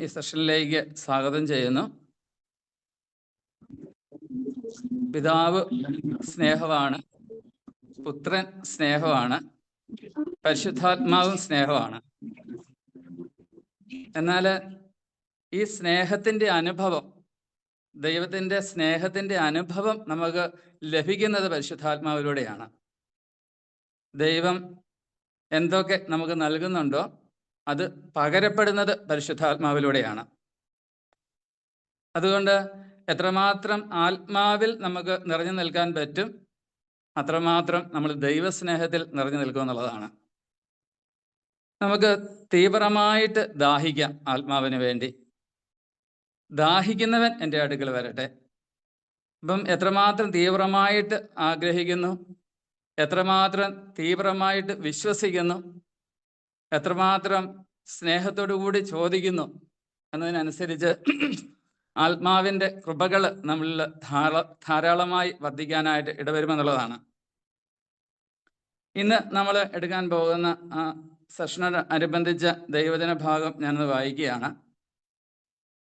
ഈ സെഷനിലേക്ക് സ്വാഗതം ചെയ്യുന്നു. പിതാവ് സ്നേഹമാണ്, പുത്രൻ സ്നേഹമാണ്, പരിശുദ്ധാത്മാവും സ്നേഹമാണ്. എന്നാൽ ഈ സ്നേഹത്തിൻ്റെ അനുഭവം, ദൈവത്തിൻ്റെ സ്നേഹത്തിൻ്റെ അനുഭവം നമുക്ക് ലഭിക്കുന്നത് പരിശുദ്ധാത്മാവിലൂടെയാണ്. ദൈവം എന്തൊക്കെ നമുക്ക് നൽകുന്നുണ്ടോ അത് പകരപ്പെടുന്നത് പരിശുദ്ധാത്മാവിലൂടെയാണ്. അതുകൊണ്ട് എത്രമാത്രം ആത്മാവിൽ നമുക്ക് നിറഞ്ഞു നിൽക്കാൻ പറ്റും, അത്രമാത്രം നമ്മൾ ദൈവസ്നേഹത്തിൽ നിറഞ്ഞു നിൽക്കുമെന്നുള്ളതാണ്. നമുക്ക് തീവ്രമായിട്ട് ദാഹിക്കാം ആത്മാവിന് വേണ്ടി. ദാഹിക്കുന്നവൻ എൻ്റെ അടുക്കൽ വരട്ടെ. അപ്പം എത്രമാത്രം തീവ്രമായിട്ട് ആഗ്രഹിക്കുന്നു, എത്രമാത്രം തീവ്രമായിട്ട് വിശ്വസിക്കുന്നു, എത്രമാത്രം സ്നേഹത്തോടു കൂടി ചോദിക്കുന്നു എന്നതിനനുസരിച്ച് ആത്മാവിൻ്റെ കൃപകൾ നമ്മളിൽ ധാരാളമായി വർദ്ധിക്കാനായിട്ട് ഇടവരുമെന്നുള്ളതാണ്. ഇന്ന് നമ്മൾ എടുക്കാൻ പോകുന്ന സെഷനോട് അനുബന്ധിച്ച ദൈവജന ഭാഗം ഞാനത് വായിക്കുകയാണ്.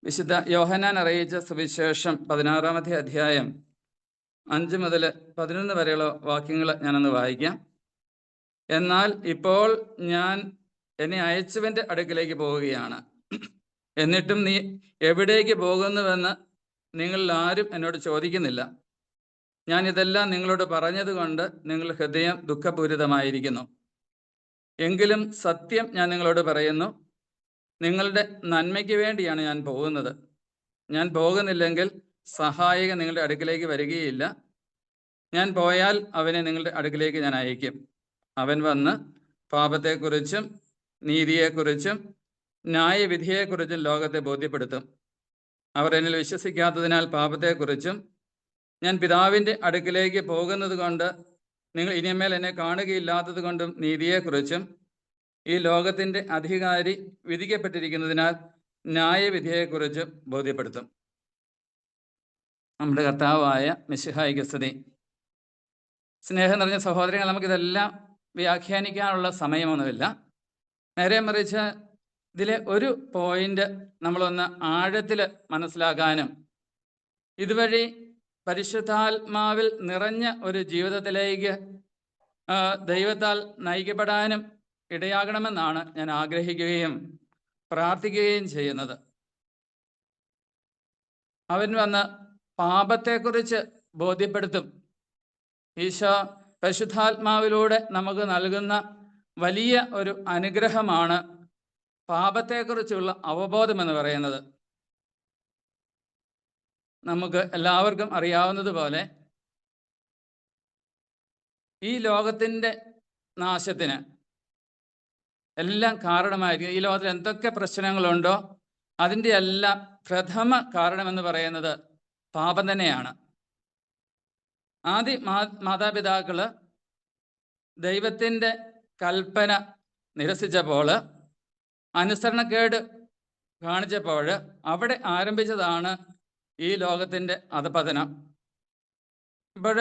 വിശുദ്ധ യോഹന്നാൻ അറിയിച്ച സുവിശേഷം 16-ാമത്തെ അധ്യായം 5 മുതൽ 11 വരെയുള്ള വാക്യങ്ങൾ ഞാനൊന്ന് വായിക്കാം. എന്നാൽ ഇപ്പോൾ ഞാൻ എന്നെ അയച്ചവൻ്റെ അടുക്കിലേക്ക് പോവുകയാണ്, എന്നിട്ടും നീ എവിടേക്ക് പോകുന്നുവെന്ന് നിങ്ങളിൽ ആരും എന്നോട് ചോദിക്കുന്നില്ല. ഞാൻ ഇതെല്ലാം നിങ്ങളോട് പറഞ്ഞതുകൊണ്ട് നിങ്ങളുടെ ഹൃദയം ദുഃഖപൂരിതമായിരിക്കുന്നു. എങ്കിലും സത്യം ഞാൻ നിങ്ങളോട് പറയുന്നു, നിങ്ങളുടെ നന്മയ്ക്ക് വേണ്ടിയാണ് ഞാൻ പോകുന്നത്. ഞാൻ പോകുന്നില്ലെങ്കിൽ സഹായകൻ നിങ്ങളുടെ അടുക്കിലേക്ക് വരികയില്ല. ഞാൻ പോയാൽ അവനെ നിങ്ങളുടെ അടുക്കിലേക്ക് ഞാൻ അയക്കും. അവൻ വന്ന് പാപത്തെക്കുറിച്ചും നീതിയെക്കുറിച്ചും ന്യായവിധിയെക്കുറിച്ചും ലോകത്തെ ബോധ്യപ്പെടുത്തും. അവർ എന്നിൽ വിശ്വസിക്കാത്തതിനാൽ പാപത്തെക്കുറിച്ചും ഞാൻ പിതാവിൻ്റെ അടുക്കിലേക്ക് പോകുന്നത് കൊണ്ട് നിങ്ങൾ ഇനിമേൽ എന്നെ കാണുകയില്ലാത്തത് കൊണ്ടും നീതിയെക്കുറിച്ചും ഈ ലോകത്തിൻ്റെ അധികാരി വിധിക്കപ്പെട്ടിരിക്കുന്നതിനാൽ ന്യായവിധിയെക്കുറിച്ചും ബോധ്യപ്പെടുത്തും. നമ്മുടെ കർത്താവായ മിശിഹായിക്ക് സ്തുതി. സ്നേഹം നിറഞ്ഞ സഹോദരങ്ങൾ, നമുക്കിതെല്ലാം വ്യാഖ്യാനിക്കാനുള്ള സമയമൊന്നുമില്ല. നേരെ മറിച്ച് ഇതിലെ ഒരു പോയിന്റ് നമ്മളൊന്ന് ആഴത്തിൽ മനസ്സിലാക്കാനും ഇതുവഴി പരിശുദ്ധാത്മാവിൽ നിറഞ്ഞ ഒരു ജീവിതത്തിലേക്ക് ദൈവത്താൽ നയിക്കപ്പെടാനും ഇടയാകണമെന്നാണ് ഞാൻ ആഗ്രഹിക്കുകയും പ്രാർത്ഥിക്കുകയും ചെയ്യുന്നത്. അവൻ വന്ന് പാപത്തെക്കുറിച്ച് ബോധ്യപ്പെടുത്തും. ഈശോ പരിശുദ്ധാത്മാവിലൂടെ നമുക്ക് നൽകുന്ന വലിയ ഒരു അനുഗ്രഹമാണ് പാപത്തെക്കുറിച്ചുള്ള അവബോധം എന്ന് പറയുന്നത്. നമുക്ക് എല്ലാവർക്കും അറിയാവുന്നതുപോലെ ഈ ലോകത്തിൻ്റെ നാശത്തിന് എല്ലാം കാരണമായിരിക്കും. ഈ ലോകത്തിൽ എന്തൊക്കെ പ്രശ്നങ്ങളുണ്ടോ അതിൻ്റെ എല്ലാം പ്രഥമ കാരണമെന്ന് പറയുന്നത് പാപം തന്നെയാണ്. ആദ്യ മാതാപിതാക്കൾ ദൈവത്തിൻ്റെ കൽപ്പന നിരസിച്ചപ്പോൾ, അനുസരണക്കേട് കാണിച്ചപ്പോൾ അവിടെ ആരംഭിച്ചതാണ് ഈ ലോകത്തിൻ്റെ അധപതനം. ഇപ്പോൾ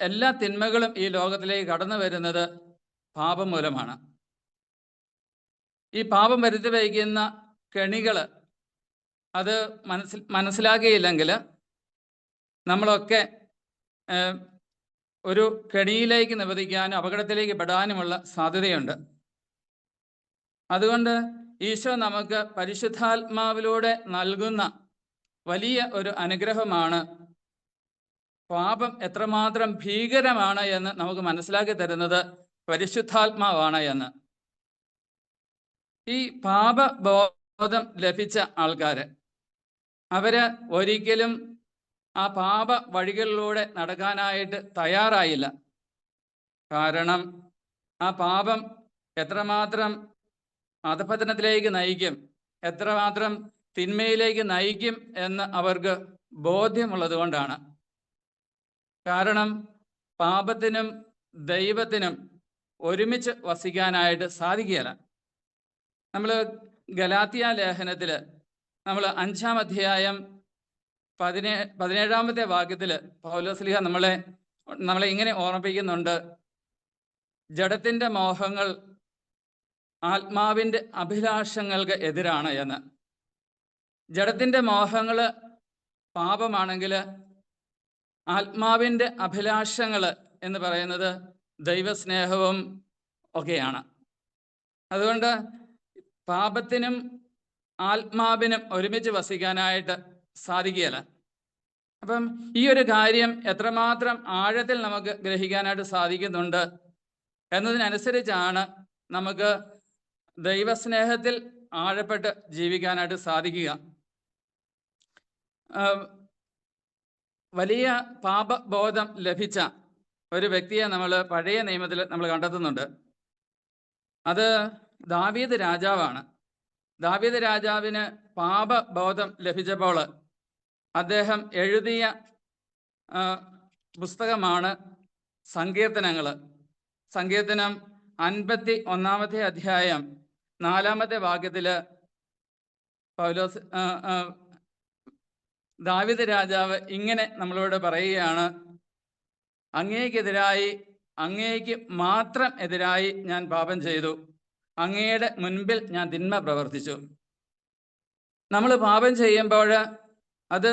എല്ലാ തിന്മകളും ഈ ലോകത്തിലേക്ക് കടന്നു വരുന്നത് പാപം മൂലമാണ്. ഈ പാപം വരുത്തി വയ്ക്കുന്ന കെണികൾ അത് മനസ്സിലാക്കിയില്ലെങ്കിൽ നമ്മളൊക്കെ ഒരു കെണിയിലേക്ക് നിവദിക്കാനും അപകടത്തിലേക്ക് പെടാനുമുള്ള സാധ്യതയുണ്ട്. അതുകൊണ്ട് ഈശോ നമുക്ക് പരിശുദ്ധാത്മാവിലൂടെ നൽകുന്ന വലിയ ഒരു അനുഗ്രഹമാണ് പാപം എത്രമാത്രം ഭീകരമാണ് എന്ന് നമുക്ക് മനസ്സിലാക്കി തരുന്നത് പരിശുദ്ധാത്മാവാണ് എന്ന്. ഈ പാപബോധം ലഭിച്ച ആൾക്കാർ അവര് ഒരിക്കലും ആ പാപ വഴികളിലൂടെ നടക്കാനായിട്ട് തയ്യാറായില്ല. കാരണം ആ പാപം എത്രമാത്രം അധപതനത്തിലേക്ക് നയിക്കും, എത്രമാത്രം തിന്മയിലേക്ക് നയിക്കും എന്ന് അവർക്ക് ബോധ്യമുള്ളത് കൊണ്ടാണ്. കാരണം പാപത്തിനും ദൈവത്തിനും ഒരുമിച്ച് വസിക്കാനായിട്ട് സാധിക്കുകയില്ല. നമ്മൾ ഗലാത്യ ലേഖനത്തിൽ നമ്മൾ 5-ാം അധ്യായം 17-ാമത്തെ വാക്യത്തിൽ പൗലോസ്ലീഹ നമ്മളെ ഇങ്ങനെ ഓർമ്മിപ്പിക്കുന്നുണ്ട്: ജഡത്തിൻ്റെ മോഹങ്ങൾ ആത്മാവിൻ്റെ അഭിലാഷങ്ങൾക്ക് എതിരാണ് എന്ന്. ജഡത്തിൻ്റെ മോഹങ്ങൾ പാപമാണെങ്കിൽ ആത്മാവിൻ്റെ അഭിലാഷങ്ങൾ എന്ന് പറയുന്നത് ദൈവസ്നേഹവും ഒക്കെയാണ്. അതുകൊണ്ട് പാപത്തിനും ആത്മാവിനും ഒരുമിച്ച് വസിക്കാനായിട്ട് സാധിക്കുകയില്ല. അപ്പം ഈ ഒരു കാര്യം എത്രമാത്രം ആഴത്തിൽ നമുക്ക് ഗ്രഹിക്കാനായിട്ട് സാധിക്കുന്നുണ്ട് എന്നതിനനുസരിച്ചാണ് നമുക്ക് ദൈവസ്നേഹത്തിൽ ആഴപ്പെട്ട് ജീവിക്കാനായിട്ട് സാധിക്കുക. വലിയ പാപബോധം ലഭിച്ച ഒരു വ്യക്തിയെ നമ്മൾ പഴയ നിയമത്തിൽ നമ്മൾ കണ്ടെത്തുന്നുണ്ട്. അത് ദാവീദ് രാജാവാണ്. ദാവീദ് രാജാവിന് പാപബോധം ലഭിച്ചപ്പോൾ അദ്ദേഹം എഴുതിയ പുസ്തകമാണ് സങ്കീർത്തനങ്ങൾ. സങ്കീർത്തനം 51 അധ്യായം 4 വാക്യത്തിൽ പൗലോസ് ദാവീദ് രാജാവ് ഇങ്ങനെ നമ്മളോട് പറയുകയാണ്: അങ്ങേക്കെതിരായി, അങ്ങേക്ക് മാത്രം എതിരായി ഞാൻ പാപം ചെയ്തു, അങ്ങയുടെ മുൻപിൽ ഞാൻ തിന്മ പ്രവർത്തിച്ചു. നമ്മൾ പാപം ചെയ്യുമ്പോൾ അത്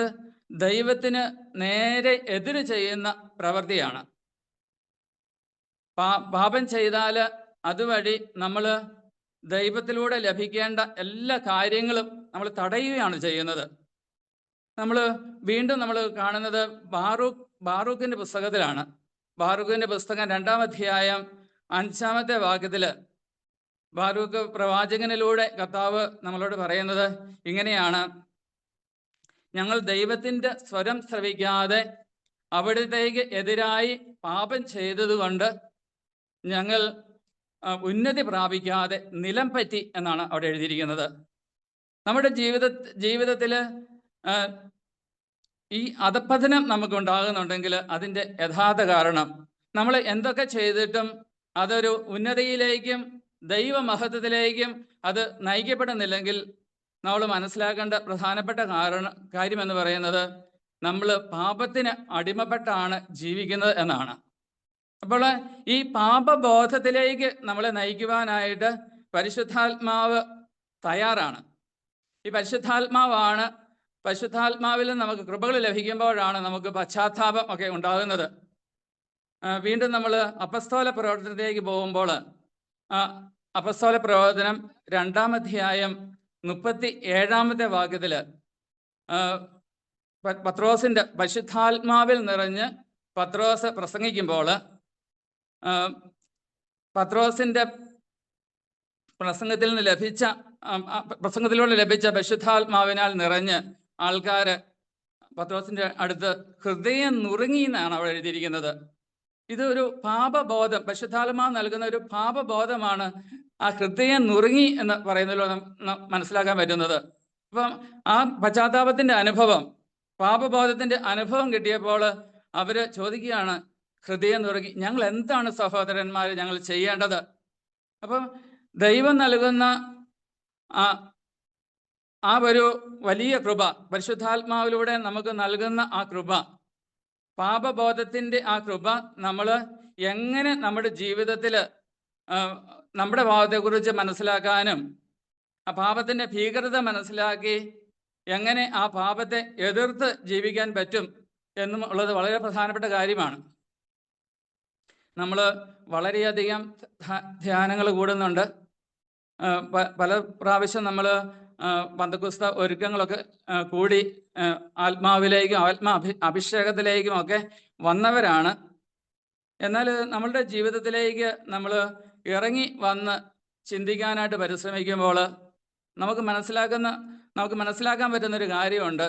ദൈവത്തിന് നേരെ എതിര് ചെയ്യുന്ന പ്രവൃത്തിയാണ്. പാപം ചെയ്താൽ അതുവഴി നമ്മൾ ദൈവത്തിലൂടെ ലഭിക്കേണ്ട എല്ലാ കാര്യങ്ങളും നമ്മൾ തടയുകയാണ് ചെയ്യുന്നത്. വീണ്ടും നമ്മൾ കാണുന്നത് ബാറൂക്കിൻ്റെ പുസ്തകത്തിലാണ്. ബാറൂക്കിൻ്റെ പുസ്തകം 2-ാം അധ്യായം 5-ാമത്തെ വാക്യത്തിൽ ബാറൂക്ക് പ്രവാചകനിലൂടെ കർത്താവ് നമ്മളോട് പറയുന്നത് ഇങ്ങനെയാണ്: ഞങ്ങൾ ദൈവത്തിൻ്റെ സ്വരം ശ്രവിക്കാതെ അവിടത്തേക്ക് എതിരായി പാപം ചെയ്തതുകൊണ്ട് ഞങ്ങൾ ഉന്നതി പ്രാപിക്കാതെ നിലം പറ്റി എന്നാണ് അവിടെ എഴുതിയിരിക്കുന്നത്. നമ്മുടെ ജീവിതത്തിൽ ഈ അധപ്പതനം നമുക്കുണ്ടാകുന്നുണ്ടെങ്കിൽ അതിൻ്റെ യഥാർത്ഥ കാരണം നമ്മൾ എന്തൊക്കെ ചെയ്തിട്ടും അതൊരു ഉന്നതിയിലേക്കും ദൈവമഹത്വത്തിലേക്കും അത് നയിക്കപ്പെടുന്നില്ലെങ്കിൽ നമ്മൾ മനസ്സിലാക്കേണ്ട പ്രധാനപ്പെട്ട കാര്യമെന്ന് പറയുന്നത് നമ്മൾ പാപത്തിന് അടിമപ്പെട്ടാണ് ജീവിക്കുന്നത് എന്നാണ്. അപ്പോൾ ഈ പാപബോധത്തിലേക്ക് നമ്മളെ നയിക്കുവാനായിട്ട് പരിശുദ്ധാത്മാവ് തയ്യാറാണ്. ഈ പരിശുദ്ധാത്മാവിൽ നമുക്ക് കൃപകൾ ലഭിക്കുമ്പോഴാണ് നമുക്ക് പശ്ചാത്താപം ഒക്കെ ഉണ്ടാകുന്നത്. വീണ്ടും നമ്മൾ അപ്പസ്തോല പ്രവർത്തനത്തിലേക്ക് പോകുമ്പോൾ അപ്പസ്തോല പ്രവർത്തനം 2-ാം അധ്യായം 37-ാമത്തെ വാക്യത്തിൽ പത്രോസിൻ്റെ പരിശുദ്ധാത്മാവിൽ നിറഞ്ഞ് പത്രോസ് പ്രസംഗിക്കുമ്പോൾ പത്രോസിൻ്റെ പ്രസംഗത്തിലൂടെ ലഭിച്ച പരിശുദ്ധാത്മാവിനാൽ നിറഞ്ഞ് ആൾക്കാർ പത്രോസിൻ്റെ അടുത്ത് ഹൃദയം നുറുങ്ങി എന്നാണ് അവിടെ എഴുതിയിരിക്കുന്നത്. ഇതൊരു പാപബോധം, പരിശുദ്ധാത്മാവ് നൽകുന്ന ഒരു പാപബോധമാണ് ആ ഹൃദയം നുറുങ്ങി എന്ന് പറയുന്നതിലൂടെ മനസ്സിലാക്കാൻ പറ്റുന്നത്. അപ്പം ആ പശ്ചാത്താപത്തിൻ്റെ അനുഭവം, പാപബോധത്തിൻ്റെ അനുഭവം കിട്ടിയപ്പോൾ അവർ ചോദിക്കുകയാണ്, ഹൃദയം നുറുങ്ങി, ഞങ്ങൾ എന്താണ് സഹോദരന്മാർ ഞങ്ങൾ ചെയ്യേണ്ടത്? അപ്പം ദൈവം നൽകുന്ന ആ ഒരു വലിയ കൃപ, പരിശുദ്ധാത്മാവിലൂടെ നമുക്ക് നൽകുന്ന ആ കൃപ, പാപബോധത്തിൻ്റെ ആ കൃപ നമ്മൾ എങ്ങനെ നമ്മുടെ ജീവിതത്തിൽ നമ്മുടെ പാപത്തെക്കുറിച്ച് മനസ്സിലാക്കാനും ആ പാപത്തിൻ്റെ ഭീകരത മനസ്സിലാക്കി എങ്ങനെ ആ പാപത്തെ എതിർത്ത് ജീവിക്കാൻ പറ്റും എന്നും ഉള്ളത് വളരെ പ്രധാനപ്പെട്ട കാര്യമാണ്. നമ്മൾ വളരെയധികം ധ്യാനങ്ങൾ കൂടുന്നുണ്ട്. പല പ്രാവശ്യം നമ്മൾ പന്തക്കുസ്ത ഒരുക്കങ്ങളൊക്കെ കൂടി ആത്മാവിലേക്കും അഭിഷേകത്തിലേക്കും ഒക്കെ വന്നവരാണ്. എന്നാൽ നമ്മളുടെ ജീവിതത്തിലേക്ക് നമ്മൾ ഇറങ്ങി വന്ന് ചിന്തിക്കാനായിട്ട് പരിശ്രമിക്കുമ്പോൾ നമുക്ക് മനസ്സിലാക്കാൻ പറ്റുന്നൊരു കാര്യമുണ്ട്.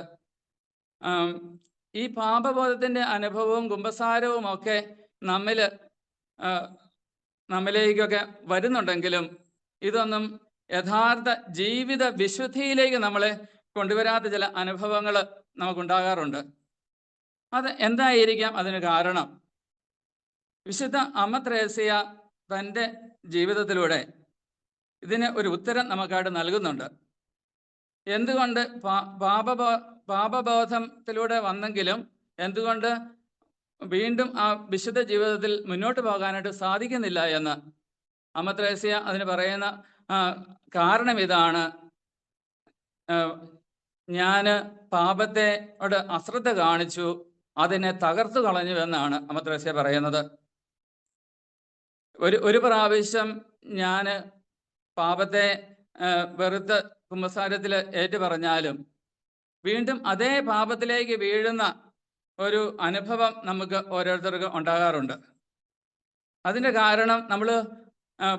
ഈ പാപബോധത്തിൻ്റെ അനുഭവവും കുമ്പസാരവും ഒക്കെ നമ്മിലേക്കൊക്കെ വരുന്നുണ്ടെങ്കിലും ഇതൊന്നും യഥാർത്ഥ ജീവിത വിശുദ്ധിയിലേക്ക് നമ്മളെ കൊണ്ടുവരാത്ത ചില അനുഭവങ്ങൾ നമുക്കുണ്ടാകാറുണ്ട്. അത് എന്തായിരിക്കാം അതിന് കാരണം? വിശുദ്ധ അമ്മ ത്രേസ്യ തൻ്റെ ജീവിതത്തിലൂടെ ഇതിന് ഒരു ഉത്തരം നമുക്കായിട്ട് നൽകുന്നുണ്ട്. എന്തുകൊണ്ട് പാപബോധത്തിലൂടെ വന്നെങ്കിലും എന്തുകൊണ്ട് വീണ്ടും ആ വിശുദ്ധ ജീവിതത്തിൽ മുന്നോട്ട് പോകാനായിട്ട് സാധിക്കുന്നില്ല എന്ന് അമ്മ ത്രേസ്യ അതിന് പറയുന്ന കാരണം ഇതാണ്, ഞാൻ പാപത്തോട് അശ്രദ്ധ കാണിച്ചു, അതിനെ തകർത്തു കളഞ്ഞു എന്നാണ് അമ്മ ത്രേസ്യ പറയുന്നത്. ഒരു പ്രാവശ്യം ഞാൻ പാപത്തെ വെറുത്ത് കുമ്പസാരത്തിൽ ഏറ്റു പറഞ്ഞാലും വീണ്ടും അതേ പാപത്തിലേക്ക് വീഴുന്ന ഒരു അനുഭവം നമുക്ക് ഓരോരുത്തർക്കും ഉണ്ടാകാറുണ്ട്. അതിൻ്റെ കാരണം നമ്മൾ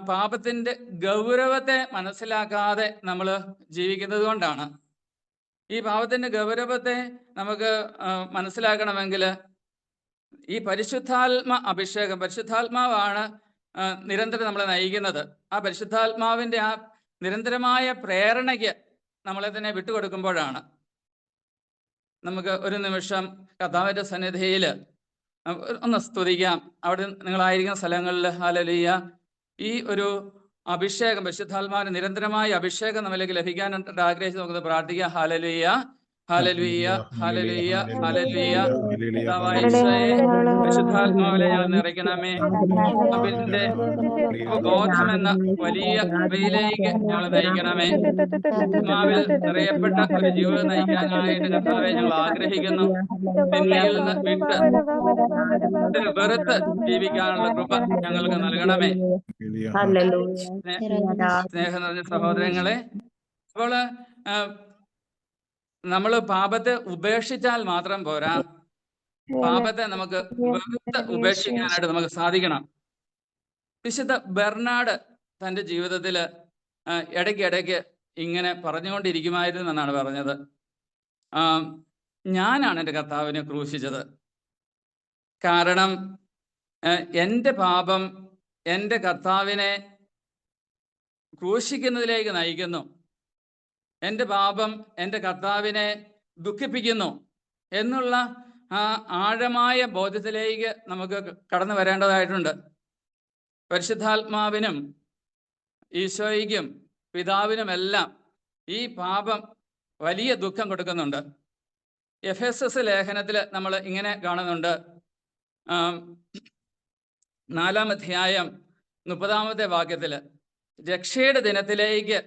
പാപത്തിൻ്റെ ഗൗരവത്തെ മനസ്സിലാക്കാതെ നമ്മൾ ജീവിക്കുന്നത് കൊണ്ടാണ്. ഈ പാപത്തിൻ്റെ ഗൗരവത്തെ നമുക്ക് മനസ്സിലാക്കണമെങ്കിൽ ഈ പരിശുദ്ധാത്മാവാണ് നിരന്തരം നമ്മളെ നയിക്കുന്നത്. ആ പരിശുദ്ധാത്മാവിൻ്റെ ആ നിരന്തരമായ പ്രേരണയ്ക്ക് നമ്മളെ തന്നെ വിട്ടുകൊടുക്കുമ്പോഴാണ് നമുക്ക് ഒരു നിമിഷം കർത്താവിൻ്റെ സന്നിധിയിൽ ഒന്ന് സ്തുതിക്കാം. അവിടെ നിങ്ങളായിരിക്കുന്ന സ്ഥലങ്ങളിൽ ഹല്ലേലൂയ ഈ ഒരു അഭിഷേകം, പരിശുദ്ധാത്മാവിന്റെ നിരന്തരമായ അഭിഷേകം നമ്മളിലേക്ക് ലഭിക്കാനായിട്ട് ആഗ്രഹിച്ച് നമുക്ക് പ്രാർത്ഥിക്കാം. ഹല്ലേലൂയ, ഹല്ലേലൂയ, ഹല്ലേലൂയ, ഹല്ലേലൂയ. പരിശുദ്ധാത്മാവിനെ ഞങ്ങൾ നിറയ്ക്കണമേ. അതിന്റെ ബോധം എന്ന വലിയ കൃപയിലേക്ക് ഞങ്ങൾ നയിക്കണമേ. ആത്മാവിൽ നിറയപ്പെട്ട ഒരു ജീവിതം നയിക്കാനായിട്ട് കർത്താവെ ഞങ്ങൾ ആഗ്രഹിക്കുന്നു. നിന്നിൽ നിന്ന് വിട്ട് വെറുത്ത് ജീവിക്കാനുള്ള കൃപ ഞങ്ങൾക്ക് നൽകണമേ. സ്നേഹം നിറഞ്ഞ സഹോദരങ്ങളെ, അപ്പോൾ നമ്മൾ പാപത്തെ ഉപേക്ഷിച്ചാൽ മാത്രം പോരാ, പാപത്തെ നമുക്ക് വെറുത്ത് ഉപേക്ഷിക്കാനായിട്ട് നമുക്ക് സാധിക്കണം. വിശുദ്ധ ബെർണാഡ് തൻ്റെ ജീവിതത്തിൽ ഇടയ്ക്കിടയ്ക്ക് ഇങ്ങനെ പറഞ്ഞുകൊണ്ടിരിക്കുമായിരുന്നു എന്നാണ് പറഞ്ഞത്. ഞാനാണ് എൻ്റെ കർത്താവിനെ ക്രൂശിച്ചത്. കാരണം എൻ്റെ പാപം എൻ്റെ കർത്താവിനെ ക്രൂശിക്കുന്നതിലേക്ക് നയിക്കുന്നു. എൻ്റെ പാപം എൻ്റെ കർത്താവിനെ ദുഃഖിപ്പിക്കുന്നു എന്നുള്ള ആ ആഴമായ ബോധ്യത്തിലേക്ക് നമുക്ക് കടന്നു വരേണ്ടതായിട്ടുണ്ട്. പരിശുദ്ധാത്മാവിനും ഈശോയ്ക്കും പിതാവിനുമെല്ലാം ഈ പാപം വലിയ ദുഃഖം കൊടുക്കുന്നുണ്ട്. എഫെസസ് ലേഖനത്തിൽ നമ്മൾ ഇങ്ങനെ കാണുന്നുണ്ട്. 4-ാം അധ്യായം 30-ാമത്തെ വാക്യത്തിൽ, രക്ഷയുടെ ദിനത്തിലേക്ക്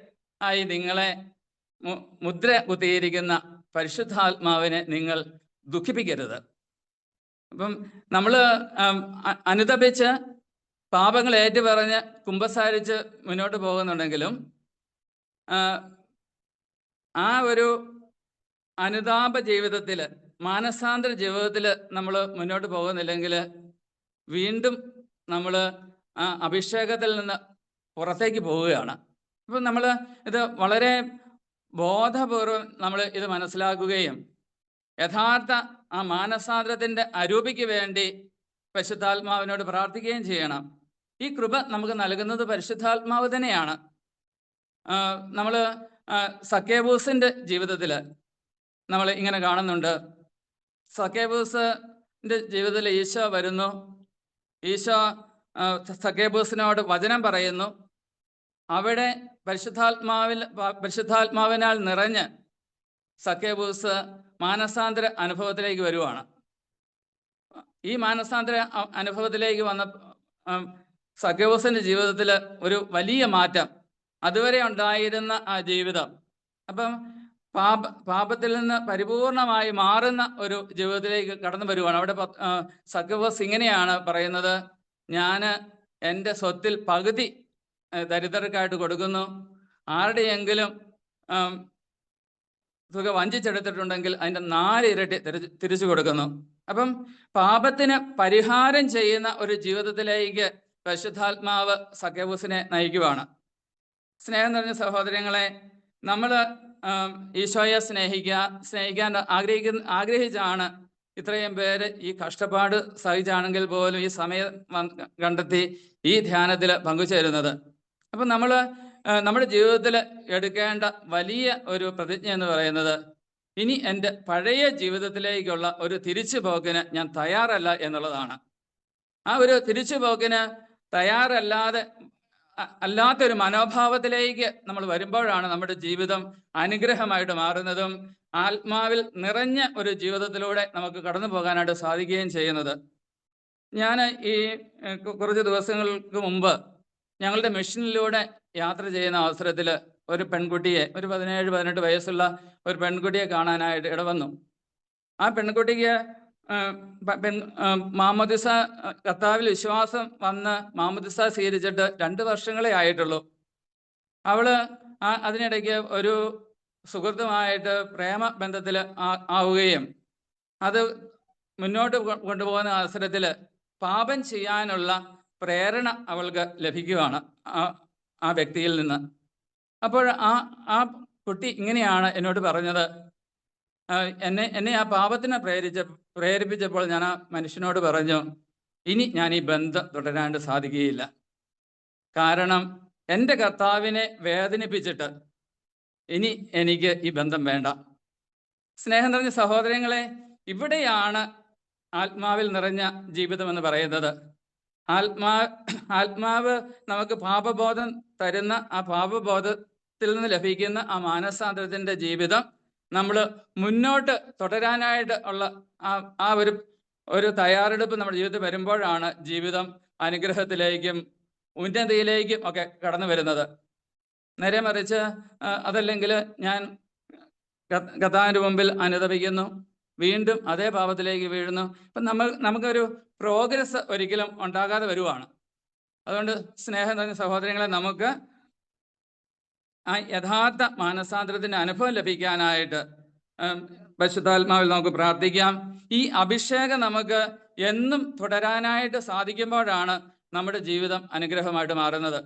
ആയി നിങ്ങളെ മുദ്ര കുത്തിയിരിക്കുന്ന പരിശുദ്ധാത്മാവിനെ നിങ്ങൾ ദുഃഖിപ്പിക്കരുത്. അപ്പം നമ്മൾ അനുതപിച്ച് പാപങ്ങൾ ഏറ്റുപറഞ്ഞ് കുമ്പസാരിച്ച് മുന്നോട്ട് പോകുന്നുണ്ടെങ്കിലും ആ ഒരു അനുതാപ ജീവിതത്തിൽ, മാനസാന്തര ജീവിതത്തിൽ നമ്മൾ മുന്നോട്ട് പോകുന്നില്ലെങ്കിൽ വീണ്ടും നമ്മൾ ആ അഭിഷേകത്തിൽ നിന്ന് പുറത്തേക്ക് പോവുകയാണ്. അപ്പം നമ്മൾ ഇത് വളരെ ബോധപൂർവം നമ്മൾ ഇത് മനസ്സിലാക്കുകയും യഥാർത്ഥ ആ മാനസാന്തരത്തിൻ്റെ അരൂപിക്ക് വേണ്ടി പരിശുദ്ധാത്മാവിനോട് പ്രാർത്ഥിക്കുകയും ചെയ്യണം. ഈ കൃപ നമുക്ക് നൽകുന്നത് പരിശുദ്ധാത്മാവ് തന്നെയാണ്. നമ്മൾ സക്കേബൂസിൻ്റെ ജീവിതത്തിൽ നമ്മൾ ഇങ്ങനെ കാണുന്നുണ്ട്. സക്കേബൂസിൻ്റെ ജീവിതത്തിൽ ഈശോ വരുന്നു. ഈശോ സക്കേബൂസിനോട് വചനം പറയുന്നു. അവിടെ പരിശുദ്ധാത്മാവിനാൽ നിറഞ്ഞ് സക്കേബൂസ് മാനസാന്തര അനുഭവത്തിലേക്ക് വരുവാണ്. ഈ മാനസാന്തര അനുഭവത്തിലേക്ക് വന്ന സക്കേബൂസിൻ്റെ ജീവിതത്തിൽ ഒരു വലിയ മാറ്റം, അതുവരെ ഉണ്ടായിരുന്ന ആ ജീവിതം, അപ്പം പാപത്തിൽ നിന്ന് പരിപൂർണമായി മാറുന്ന ഒരു ജീവിതത്തിലേക്ക് കടന്നു വരുവാണ്. അവിടെ സക്കേബൂസ് ഇങ്ങനെയാണ് പറയുന്നത്: ഞാൻ എൻ്റെ സ്വത്തിൽ പകുതി ദരിദ്രർക്കായിട്ട് കൊടുക്കുന്നു. ആരുടെയെങ്കിലും തുക വഞ്ചിച്ചെടുത്തിട്ടുണ്ടെങ്കിൽ അതിൻ്റെ 4 ഇരട്ടി തിരിച്ചു കൊടുക്കുന്നു. അപ്പം പാപത്തിന് പരിഹാരം ചെയ്യുന്ന ഒരു ജീവിതത്തിലേക്ക് പരിശുദ്ധാത്മാവ് സക്കേബൂസിനെ നയിക്കുവാണ്. സ്നേഹം നിറഞ്ഞ സഹോദരങ്ങളെ, നമ്മൾ ഈശോയെ സ്നേഹിക്കാൻ ആഗ്രഹിച്ചാണ് ഇത്രയും പേര് ഈ കഷ്ടപ്പാട് സഹിച്ചാണെങ്കിൽ പോലും ഈ സമയം കണ്ടെത്തി ഈ ധ്യാനത്തിൽ പങ്കുചേരുന്നത്. അപ്പം നമ്മൾ നമ്മുടെ ജീവിതത്തിൽ എടുക്കേണ്ട വലിയ ഒരു പ്രതിജ്ഞ എന്ന് പറയുന്നത്, ഇനി എൻ്റെ പഴയ ജീവിതത്തിലേക്കുള്ള ഒരു തിരിച്ചുപോക്കിന് ഞാൻ തയ്യാറല്ല എന്നുള്ളതാണ്. ആ ഒരു തിരിച്ചുപോക്കിന് അല്ലാത്തൊരു മനോഭാവത്തിലേക്ക് നമ്മൾ വരുമ്പോഴാണ് നമ്മുടെ ജീവിതം അനുഗ്രഹമായിട്ട് മാറുന്നതും ആത്മാവിൽ നിറഞ്ഞ ഒരു ജീവിതത്തിലൂടെ നമുക്ക് കടന്നു പോകാനായിട്ട് സാധിക്കുകയും ചെയ്യുന്നത്. ഞാൻ ഈ കുറച്ച് ദിവസങ്ങൾക്ക് മുമ്പ് ഞങ്ങളുടെ മിഷനിലൂടെ യാത്ര ചെയ്യുന്ന അവസരത്തിൽ ഒരു പെൺകുട്ടിയെ, ഒരു 17-18 വയസ്സുള്ള ഒരു പെൺകുട്ടിയെ കാണാനായിട്ട് ഇടവന്നു. ആ പെൺകുട്ടിക്ക് മാമോദിസ, കർത്താവിൽ വിശ്വാസം വന്ന് മാമോദിസ സ്വീകരിച്ചിട്ട് 2 വർഷങ്ങളേ ആയിട്ടുള്ളൂ. അവള് അതിനിടയ്ക്ക് ഒരു സുഹൃത്തുമായിട്ട് പ്രേമ ബന്ധത്തിൽ ആവുകയും അത് മുന്നോട്ട് കൊണ്ടുപോകുന്ന അവസരത്തിൽ പാപം ചെയ്യാനുള്ള പ്രേരണ അവൾക്ക് ലഭിക്കുകയാണ് ആ വ്യക്തിയിൽ നിന്ന്. അപ്പോൾ ആ കുട്ടി ഇങ്ങനെയാണ് എന്നോട് പറഞ്ഞത്, എന്നെ ആ പാപത്തിനെ പ്രേരിപ്പിച്ചപ്പോൾ ഞാൻ ആ മനുഷ്യനോട് പറഞ്ഞു, ഇനി ഞാൻ ഈ ബന്ധം തുടരാണ്ട് സാധിക്കുകയില്ല. കാരണം എൻ്റെ കർത്താവിനെ വേദനിപ്പിച്ചിട്ട് ഇനി എനിക്ക് ഈ ബന്ധം വേണ്ട. സ്നേഹം നിറഞ്ഞ സഹോദരങ്ങളെ, ഇവിടെയാണ് ആത്മാവിൽ നിറഞ്ഞ ജീവിതം എന്ന് പറയുന്നത്. ആത്മാവ് നമുക്ക് പാപബോധം തരുന്ന ആ പാപബോധത്തിൽ നിന്ന് ലഭിക്കുന്ന ആ മാനസാന്തരത്തിൻ്റെ ജീവിതം നമ്മൾ മുന്നോട്ട് തുടരാനായിട്ട് ഉള്ള ആ ഒരു തയ്യാറെടുപ്പ് നമ്മുടെ ജീവിതത്തിൽ വരുമ്പോഴാണ് ജീവിതം അനുഗ്രഹത്തിലേക്കും ഉന്നതിയിലേക്കും ഒക്കെ കടന്നു വരുന്നത്. നേരെ മറിച്ച് അതല്ലെങ്കിൽ ഞാൻ കർത്താവിൻ്റെ മുമ്പിൽ അനുതപിക്കുന്നു, വീണ്ടും അതേ പാപത്തിലേക്ക് വീഴുന്നു. അപ്പം നമുക്കൊരു പ്രോഗ്രസ് ഒരിക്കലും ഉണ്ടാകാതെ വരുവാണ്. അതുകൊണ്ട് സ്നേഹം നിറഞ്ഞ സഹോദരങ്ങളെ, നമുക്ക് ആ യഥാർത്ഥ മാനസാന്തരത്തിൻ്റെ അനുഭവം ലഭിക്കാനായിട്ട് പരിശുദ്ധാത്മാവിൽ നമുക്ക് പ്രാർത്ഥിക്കാം. ഈ അഭിഷേകം നമുക്ക് എന്നും തുടരാനായിട്ട് സാധിക്കുമ്പോഴാണ് നമ്മുടെ ജീവിതം അനുഗ്രഹമായിട്ട് മാറുന്നത്.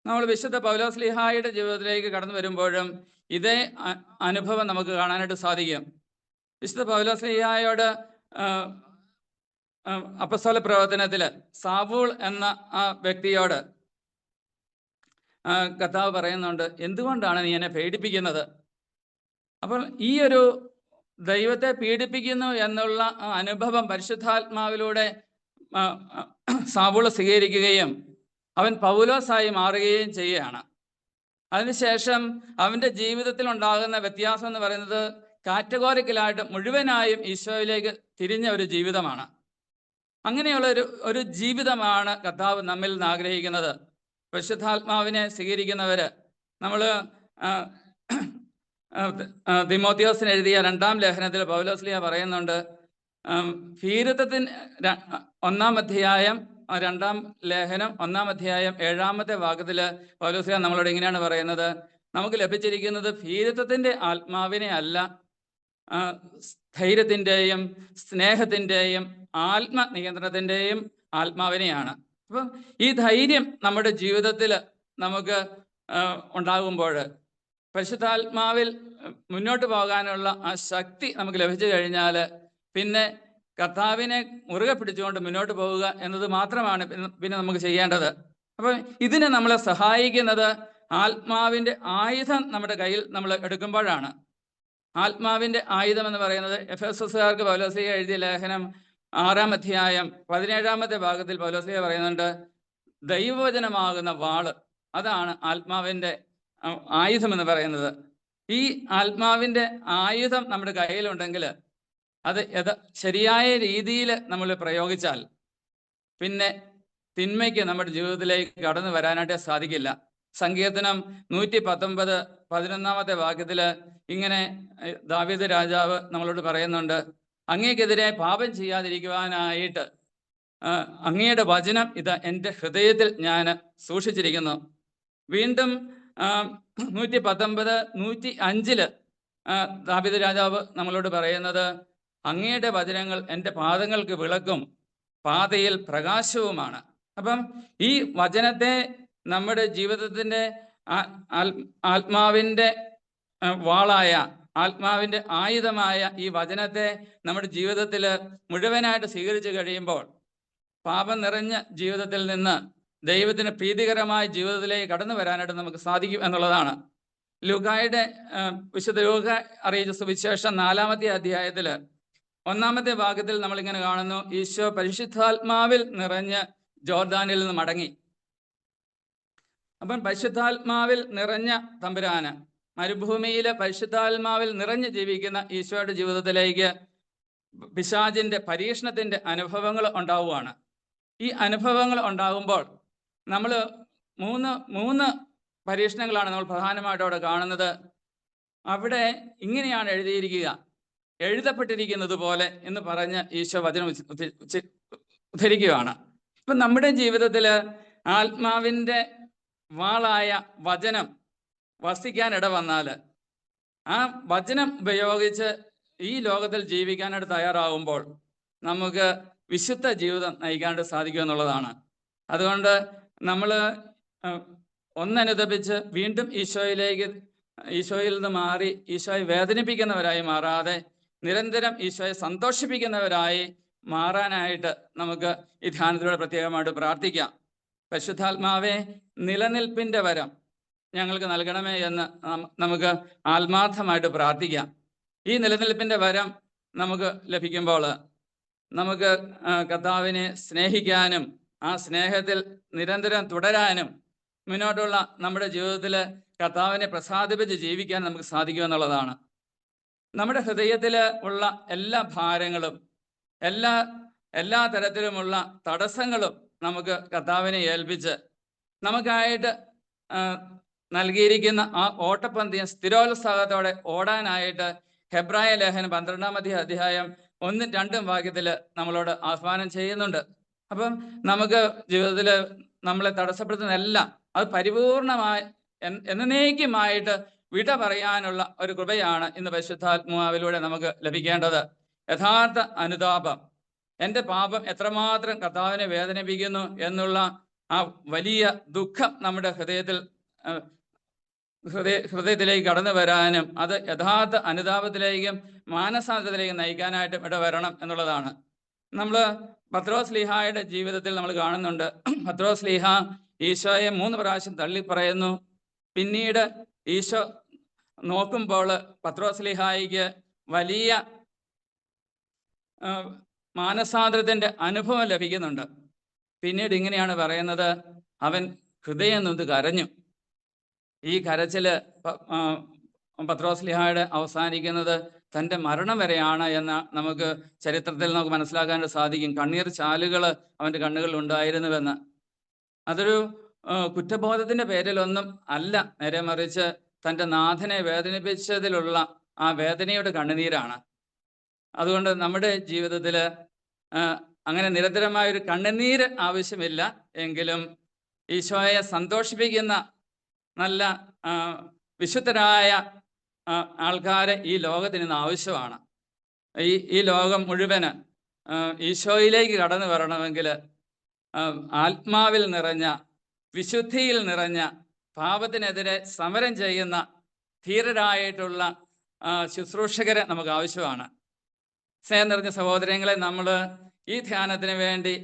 നമ്മൾ വിശുദ്ധ പൗലോസ്ലീഹായുടെ ജീവിതത്തിലേക്ക് കടന്നു വരുമ്പോഴും ഇതേ അനുഭവം നമുക്ക് കാണാനായിട്ട് സാധിക്കും. വിശുദ്ധ പൗലോസ്ലീഹായോട് അപ്പസ്തോല പ്രവർത്തനത്തിൽ സാവൂൾ എന്ന ആ വ്യക്തിയോട് കർത്താവ് പറയുന്നുണ്ട്, എന്തുകൊണ്ടാണ് നീ എന്നെ പീഡിപ്പിക്കുന്നത്? അപ്പോൾ ഈ ഒരു ദൈവത്തെ പീഡിപ്പിക്കുന്നു എന്നുള്ള അനുഭവം പരിശുദ്ധാത്മാവിലൂടെ സാവൂൾ സ്വീകരിക്കുകയും അവൻ പൗലോസായി മാറുകയും ചെയ്യുകയാണ്. അതിനുശേഷം അവൻ്റെ ജീവിതത്തിൽ ഉണ്ടാകുന്ന വ്യത്യാസം എന്ന് പറയുന്നത് കാറ്റഗോറിക്കലായിട്ട് മുഴുവനായും ഈശോയിലേക്ക് തിരിഞ്ഞ ഒരു ജീവിതമാണ്. അങ്ങനെയുള്ള ഒരു ജീവിതമാണ് കർത്താവ് നമ്മിൽ നിന്ന് ആഗ്രഹിക്കുന്നത്. പരിശുദ്ധാത്മാവിനെ സ്വീകരിക്കുന്നവർ, നമ്മൾ തിമോത്തിയോസിന് എഴുതിയ 2-ാം ലേഖനത്തിൽ പൗലോസ്ലീഹ പറയുന്നുണ്ട്, ഭീരുത്വത്തിന് 1-ാം അധ്യായം 2-ാം ലേഖനം 1-ാം അധ്യായം 7-ാമത്തെ വാക്യത്തിൽ പൗലോസ്ലീഹ നമ്മളോട് ഇങ്ങനെയാണ് പറയുന്നത്, നമുക്ക് ലഭിച്ചിരിക്കുന്നത് ഭീരുത്വത്തിൻ്റെ ആത്മാവിനെ അല്ല, ധൈര്യത്തിൻ്റെയും സ്നേഹത്തിൻ്റെയും ആത്മനിയന്ത്രണത്തിൻ്റെയും ആത്മാവിനെയാണ്. അപ്പം ഈ ധൈര്യം നമ്മുടെ ജീവിതത്തിൽ നമുക്ക് ഉണ്ടാകുമ്പോൾ പരിശുദ്ധാത്മാവിൽ മുന്നോട്ട് പോകാനുള്ള ആ ശക്തി നമുക്ക് ലഭിച്ചു കഴിഞ്ഞാൽ പിന്നെ കർത്താവിനെ മുറുകെ പിടിച്ചുകൊണ്ട് മുന്നോട്ട് പോവുക എന്നത് മാത്രമാണ് പിന്നെ നമുക്ക് ചെയ്യേണ്ടത്. അപ്പം ഇതിനെ നമ്മളെ സഹായിക്കുന്നത് ആത്മാവിൻ്റെ ആയുധം നമ്മുടെ കയ്യിൽ നമ്മൾ എടുക്കുമ്പോഴാണ്. ആത്മാവിൻ്റെ ആയുധം എന്ന് പറയുന്നത് എഫെസസുകാർക്ക് പൗലോസ്ലീഹ എഴുതിയ ലേഖനം 6-ാം അധ്യായം 17-ാമത്തെ ഭാഗത്തിൽ പൗലോസ്ലീഹ പറയുന്നുണ്ട്, ദൈവവചനമാകുന്ന വാള്, അതാണ് ആത്മാവിൻ്റെ ആയുധം എന്ന് പറയുന്നത്. ഈ ആത്മാവിൻ്റെ ആയുധം നമ്മുടെ കയ്യിലുണ്ടെങ്കിൽ അത് ശരിയായ രീതിയിൽ നമ്മൾ പ്രയോഗിച്ചാൽ പിന്നെ തിന്മയ്ക്ക് നമ്മുടെ ജീവിതത്തിലേക്ക് കടന്നു വരാനായിട്ട് സാധിക്കില്ല. സങ്കീർത്തനം 119-11-ാമത്തെ വാക്യത്തിൽ ഇങ്ങനെ ദാവീദ് രാജാവ് നമ്മളോട് പറയുന്നുണ്ട്, അങ്ങേക്കെതിരെ പാപം ചെയ്യാതിരിക്കുവാനായിട്ട് അങ്ങയുടെ വചനം ഇത് എൻ്റെ ഹൃദയത്തിൽ ഞാൻ സൂക്ഷിച്ചിരിക്കുന്നു. വീണ്ടും 119-105 ദാവീദ് രാജാവ് നമ്മളോട് പറയുന്നത്, അങ്ങയുടെ വചനങ്ങൾ എൻ്റെ പാദങ്ങൾക്ക് വിളക്കും പാതയിൽ പ്രകാശവുമാണ്. അപ്പം ഈ വചനത്തെ നമ്മുടെ ജീവിതത്തിൻ്റെ ആത്മാവിൻ്റെ വാളായ, ആത്മാവിൻ്റെ ആയുധമായ ഈ വചനത്തെ നമ്മുടെ ജീവിതത്തിൽ മുഴുവനായിട്ട് സ്വീകരിച്ചു കഴിയുമ്പോൾ പാപം നിറഞ്ഞ ജീവിതത്തിൽ നിന്ന് ദൈവത്തിന് പ്രീതികരമായ ജീവിതത്തിലേക്ക് കടന്നു വരാനായിട്ട് നമുക്ക് സാധിക്കും എന്നുള്ളതാണ്. ലൂക്കായുടെ വിശുദ്ധ ലൂക്ക അറിയിച്ച സുവിശേഷം 4-ാമത്തെ അധ്യായത്തിൽ 1-ാമത്തെ ഭാഗത്തിൽ നമ്മളിങ്ങനെ കാണുന്നു, ഈശോ പരിശുദ്ധാത്മാവിൽ നിറഞ്ഞ് ജോർദാനിൽ നിന്ന് മടങ്ങി. അപ്പം പരിശുദ്ധാത്മാവിൽ നിറഞ്ഞ തമ്പുരാന് മരുഭൂമിയിലെ പരിശുദ്ധാത്മാവിൽ നിറഞ്ഞ് ജീവിക്കുന്ന ഈശോയുടെ ജീവിതത്തിലേക്ക് പിശാചിൻ്റെ പരീക്ഷണത്തിൻ്റെ അനുഭവങ്ങൾ ഉണ്ടാവുകയാണ്. ഈ അനുഭവങ്ങൾ ഉണ്ടാകുമ്പോൾ നമ്മൾ മൂന്ന് പരീക്ഷണങ്ങളാണ് നമ്മൾ പ്രധാനമായിട്ടും അവിടെ കാണുന്നത്. അവിടെ ഇങ്ങനെയാണ് എഴുതിയിരിക്കുക, എഴുതപ്പെട്ടിരിക്കുന്നത് പോലെ എന്ന് പറഞ്ഞ് ഈശോ വചനം ഉദ്ധരിക്കുകയാണ്. ഇപ്പം നമ്മുടെ ജീവിതത്തിൽ ആത്മാവിൻ്റെ വാളായ വചനം വസിക്കാനിട വന്നാൽ ആ വചനം ഉപയോഗിച്ച് ഈ ലോകത്തിൽ ജീവിക്കാനായിട്ട് തയ്യാറാകുമ്പോൾ നമുക്ക് വിശുദ്ധ ജീവിതം നയിക്കാനായിട്ട് സാധിക്കുമെന്നുള്ളതാണ്. അതുകൊണ്ട് നമ്മൾ ഒന്നനുദപിച്ച് വീണ്ടും ഈശോയിൽ നിന്ന് മാറി ഈശോയെ വേദനിപ്പിക്കുന്നവരായി മാറാതെ നിരന്തരം ഈശോയെ സന്തോഷിപ്പിക്കുന്നവരായി മാറാനായിട്ട് നമുക്ക് ഈ ധ്യാനത്തിലൂടെ പ്രത്യേകമായിട്ട് പ്രാർത്ഥിക്കാം. പരിശുദ്ധാത്മാവെ, നിലനിൽപ്പിൻ്റെ വരം ഞങ്ങൾക്ക് നൽകണമേ എന്ന് നമുക്ക് ആത്മാർത്ഥമായിട്ട് പ്രാർത്ഥിക്കാം. ഈ നിലനിൽപ്പിൻ്റെ വരം നമുക്ക് ലഭിക്കുമ്പോൾ നമുക്ക് കർത്താവിനെ സ്നേഹിക്കാനും ആ സ്നേഹത്തിൽ നിരന്തരം തുടരാനും മുന്നോട്ടുള്ള നമ്മുടെ ജീവിതത്തിൽ കർത്താവിനെ പ്രസാദിപ്പിച്ച് ജീവിക്കാൻ നമുക്ക് സാധിക്കുമെന്നുള്ളതാണ്. നമ്മുടെ ഹൃദയത്തിൽ ഉള്ള എല്ലാ ഭാരങ്ങളും എല്ലാ തരത്തിലുമുള്ള തടസ്സങ്ങളും നമുക്ക് കർത്താവിനെ ഏൽപ്പിച്ച് നമുക്കായിട്ട് നൽകിയിരിക്കുന്ന ആ ഓട്ടപ്പന്തയം സ്ഥിരോത്സാഹത്തോടെ ഓടാനായിട്ട് ഹെബ്രായ ലേഖനം 12-ാം അധ്യായം 1-2 വാക്യത്തിൽ നമ്മളോട് ആഹ്വാനം ചെയ്യുന്നുണ്ട്. അപ്പം നമുക്ക് ജീവിതത്തിൽ നമ്മളെ തടസ്സപ്പെടുത്തുന്നതെല്ലാം അത് പരിപൂർണമായി എന്നേക്കുമായിട്ട് വിട പറയാനുള്ള ഒരു കൃപയാണ് ഇന്ന് പരിശുദ്ധാത്മാവിലൂടെ നമുക്ക് ലഭിക്കേണ്ടത്. യഥാർത്ഥ അനുതാപം, എൻ്റെ പാപം എത്രമാത്രം കർത്താവിനെ വേദനിപ്പിക്കുന്നു എന്നുള്ള ആ വലിയ ദുഃഖം നമ്മുടെ ഹൃദയത്തിലേക്ക് കടന്നു വരാനും അത് യഥാർത്ഥ അനുതാപത്തിലേക്കും മാനസാന്തരത്തിലേക്കും നയിക്കാനായിട്ടും ഇടവരണം എന്നുള്ളതാണ്. നമ്മൾ പത്രോസ് ലീഹായുടെ ജീവിതത്തിൽ നമ്മൾ കാണുന്നുണ്ട്. പത്രോസ് ലീഹ ഈശോയെ 3 പ്രാവശ്യം തള്ളിപ്പറയുന്നു. പിന്നീട് ഈശോ നോക്കുമ്പോൾ പത്രോസ് ലീഹായിക്ക് വലിയ മാനസാന്തരത്തിൻ്റെ അനുഭവം ലഭിക്കുന്നുണ്ട്. പിന്നീട് ഇങ്ങനെയാണ് പറയുന്നത്, അവൻ ഹൃദയം നൊന്ത് കരഞ്ഞു. ഈ കരച്ചിൽ പത്രോസ് ലീഹായുടെ അവസാനിക്കുന്നത് തൻ്റെ മരണം വരെയാണ് എന്ന് നമുക്ക് ചരിത്രത്തിൽ നമുക്ക് മനസ്സിലാക്കാൻ സാധിക്കും. കണ്ണീർ ചാലുകൾ അവൻ്റെ കണ്ണുകളിൽ ഉണ്ടായിരുന്നുവെന്ന്. അതൊരു കുറ്റബോധത്തിൻ്റെ പേരിലൊന്നും അല്ല, നേരെ മറിച്ച് തൻ്റെ നാഥനെ വേദനിപ്പിച്ചതിലുള്ള ആ വേദനയുടെ കണ്ണുനീരാണ്. അതുകൊണ്ട് നമ്മുടെ ജീവിതത്തിൽ അങ്ങനെ നിരന്തരമായൊരു കണ്ണുനീര് ആവശ്യമില്ല എങ്കിലും ഈശോയെ സന്തോഷിപ്പിക്കുന്ന നല്ല വിശുദ്ധരായ ആൾക്കാരെ ഈ ലോകത്തിന് ഇന്ന് ആവശ്യമാണ്. ഈ ലോകം മുഴുവന് ഈശോയിലേക്ക് കടന്നു വരണമെങ്കിൽ ആത്മാവിൽ നിറഞ്ഞ, വിശുദ്ധിയിൽ നിറഞ്ഞ, പാപത്തിനെതിരെ സമരം ചെയ്യുന്ന ധീരരായിട്ടുള്ള ശുശ്രൂഷകരെ നമുക്ക് ആവശ്യമാണ്. സ്നേഹം നിറഞ്ഞ സഹോദരങ്ങളെ, നമ്മൾ ഈ ധ്യാനത്തിന് വേണ്ടി,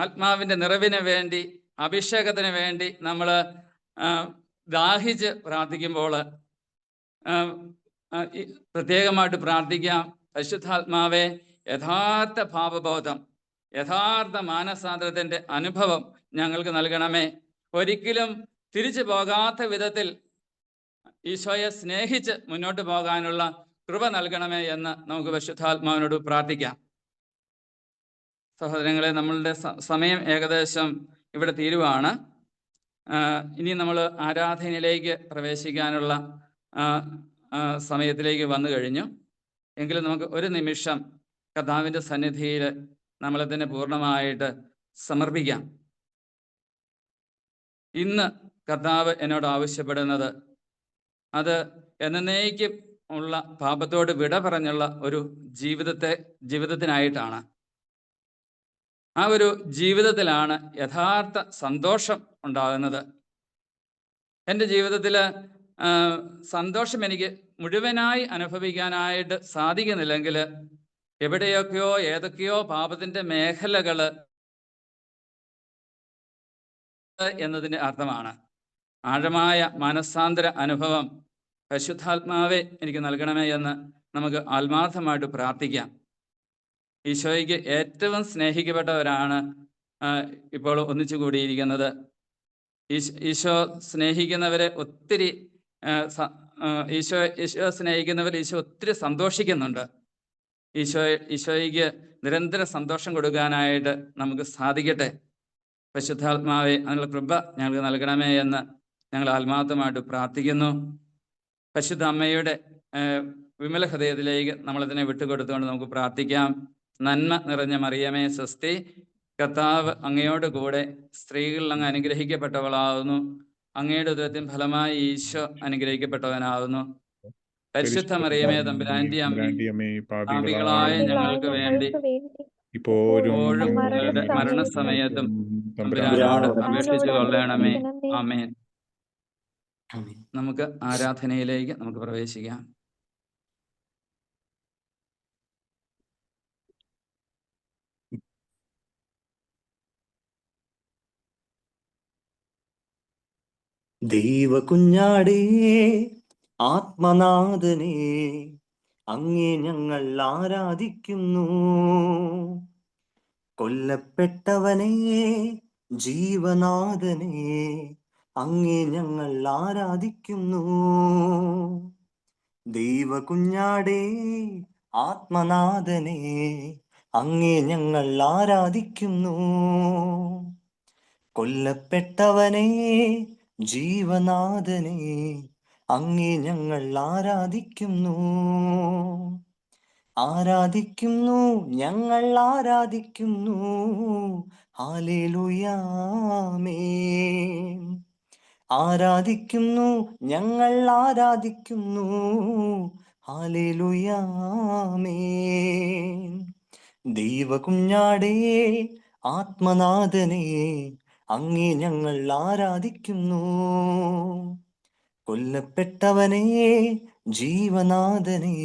ആത്മാവിൻ്റെ നിറവിന് വേണ്ടി, അഭിഷേകത്തിന് വേണ്ടി നമ്മൾ ദാഹിച്ച് പ്രാർത്ഥിക്കുമ്പോൾ പ്രത്യേകമായിട്ട് പ്രാർത്ഥിക്കാം. പരിശുദ്ധാത്മാവെ, യഥാർത്ഥ പാപബോധം, യഥാർത്ഥ മാനസാന്തരത്തിൻ്റെ അനുഭവം ഞങ്ങൾക്ക് നൽകണമേ. ഒരിക്കലും തിരിച്ചു പോകാത്ത വിധത്തിൽ ഈശോയെ സ്നേഹിച്ച് മുന്നോട്ട് പോകാനുള്ള കൃപ നൽകണമേ എന്ന് നമുക്ക് പരിശുദ്ധാത്മാവിനോട് പ്രാർത്ഥിക്കാം. സഹോദരങ്ങളെ, നമ്മളുടെ സമയം ഏകദേശം ഇവിടെ തീരുവാണ്. ഇനി നമ്മൾ ആരാധനയിലേക്ക് പ്രവേശിക്കാനുള്ള സമയത്തിലേക്ക് വന്നു കഴിഞ്ഞു. എങ്കിലും നമുക്ക് ഒരു നിമിഷം കർത്താവിൻ്റെ സന്നിധിയിൽ നമ്മളെ തന്നെ പൂർണ്ണമായിട്ട് സമർപ്പിക്കാം. ഇന്ന് കർത്താവ് എന്നോട് ആവശ്യപ്പെടുന്നത് അത് എന്നേക്കും ഉള്ള പാപത്തോട് വിട പറഞ്ഞുള്ള ഒരു ജീവിതത്തിനായിട്ടാണ്. ആ ഒരു ജീവിതത്തിലാണ് യഥാർത്ഥ സന്തോഷം ഉണ്ടാകുന്നത്. എൻ്റെ ജീവിതത്തിൽ സന്തോഷം എനിക്ക് മുഴുവനായി അനുഭവിക്കാനായിട്ട് സാധിക്കുന്നില്ലെങ്കിൽ എവിടെയൊക്കെയോ ഏതൊക്കെയോ പാപത്തിൻ്റെ മേഖലകൾ എന്നതിൻ്റെ അർത്ഥമാണ്. ആഴമായ മനസ്സാന്തര അനുഭവം പരിശുദ്ധാത്മാവെ എനിക്ക് നൽകണമേ എന്ന് നമുക്ക് ആത്മാർത്ഥമായിട്ട് പ്രാർത്ഥിക്കാം. ഈശോയ്ക്ക് ഏറ്റവും സ്നേഹിക്കപ്പെട്ടവരാണ് ഇപ്പോൾ ഒന്നിച്ചു കൂടിയിരിക്കുന്നത്. ഈശോ സ്നേഹിക്കുന്നവരെ ഒത്തിരി ഈശോ സ്നേഹിക്കുന്നവർ ഈശോ ഒത്തിരി സന്തോഷിക്കുന്നുണ്ട്. ഈശോയ്ക്ക് നിരന്തര സന്തോഷം കൊടുക്കാനായിട്ട് നമുക്ക് സാധിക്കട്ടെ. പരിശുദ്ധാത്മാവെ, അതിനുള്ള കൃപ ഞങ്ങൾക്ക് നൽകണമേ എന്ന് ഞങ്ങൾ ആത്മാർത്ഥമായിട്ട് പ്രാർത്ഥിക്കുന്നു. പരിശുദ്ധ അമ്മയുടെ വിമല ഹൃദയത്തിലേക്ക് നമ്മളതിനെ വിട്ടുകൊടുത്തുകൊണ്ട് നമുക്ക് പ്രാർത്ഥിക്കാം. നന്മ നിറഞ്ഞ മറിയമേ സ്വസ്തി, കർത്താവ് അങ്ങയോട് കൂടെ സ്ത്രീകളിൽ അങ്ങ് അനുഗ്രഹിക്കപ്പെട്ടവളാകുന്നു. അങ്ങയുടെ ഉദരത്തിൻ ഫലമായി ഈശോ അനുഗ്രഹിക്കപ്പെട്ടവനാകുന്നു. പരിശുദ്ധ മറിയമേ തമ്പുരാന്റെ അമ്മേ, പാപികളായ ഞങ്ങൾക്ക് വേണ്ടി ഇപ്പോഴും ഞങ്ങളുടെ മരണസമയത്തും തമ്പുരാനോട് അപേക്ഷിച്ചു കൊള്ളണമേ. ആമേൻ. നമുക്ക് ആരാധനയിലേക്ക് നമുക്ക് പ്രവേശിക്കാം. ദൈവകുഞ്ഞാടേ ആത്മനാഥനെ അങ്ങേ ഞങ്ങൾ ആരാധിക്കുന്നു. കൊല്ലപ്പെട്ടവനെ ജീവനാഥനെ അങ്ങേ ഞങ്ങൾ ആരാധിക്കുന്നു. ദൈവകുഞ്ഞാടേ ആത്മനാഥനെ അങ്ങേ ഞങ്ങൾ ആരാധിക്കുന്നു. കൊല്ലപ്പെട്ടവനെ ജീവനാഥനെ അങ്ങേ ഞങ്ങൾ ആരാധിക്കുന്നു. ആരാധിക്കുന്നു, ഞങ്ങൾ ആരാധിക്കുന്നു. ഹല്ലേലൂയ ആമേൻ. ആരാധിക്കുന്നു, ഞങ്ങൾ ആരാധിക്കുന്നു. ഹല്ലേലൂയ ആമേൻ. ദൈവകുഞ്ഞാടേ ആത്മനാഥനെ അങ്ങേ ഞങ്ങൾ ആരാധിക്കുന്നു. കൊല്ലപ്പെട്ടവനെ ജീവനാഥനെ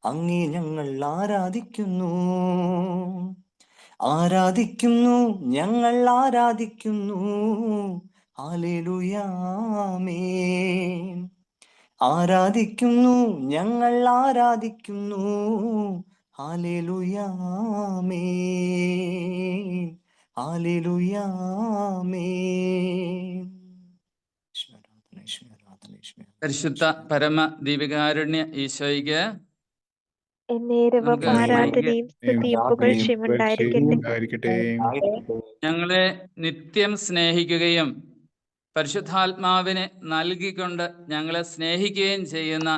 അങ്ങേ ഞങ്ങൾ ആരാധിക്കുന്നു. ആരാധിക്കുന്നു, ഞങ്ങൾ ആരാധിക്കുന്നു. ഹല്ലേലൂയ ആമേൻ. ആരാധിക്കുന്നു, ഞങ്ങൾ ആരാധിക്കുന്നു. ഹല്ലേലൂയ ആമേൻ. ഹല്ലേലൂയ ആമേൻ. പരിശുദ്ധ പരമ ദീപികാരുണ്യ ഈശോയ്ക്ക് ഞങ്ങളെ നിത്യം സ്നേഹിക്കുകയും പരിശുദ്ധാത്മാവിനെ നൽകിക്കൊണ്ട് ഞങ്ങളെ സ്നേഹിക്കുകയും ചെയ്യുന്ന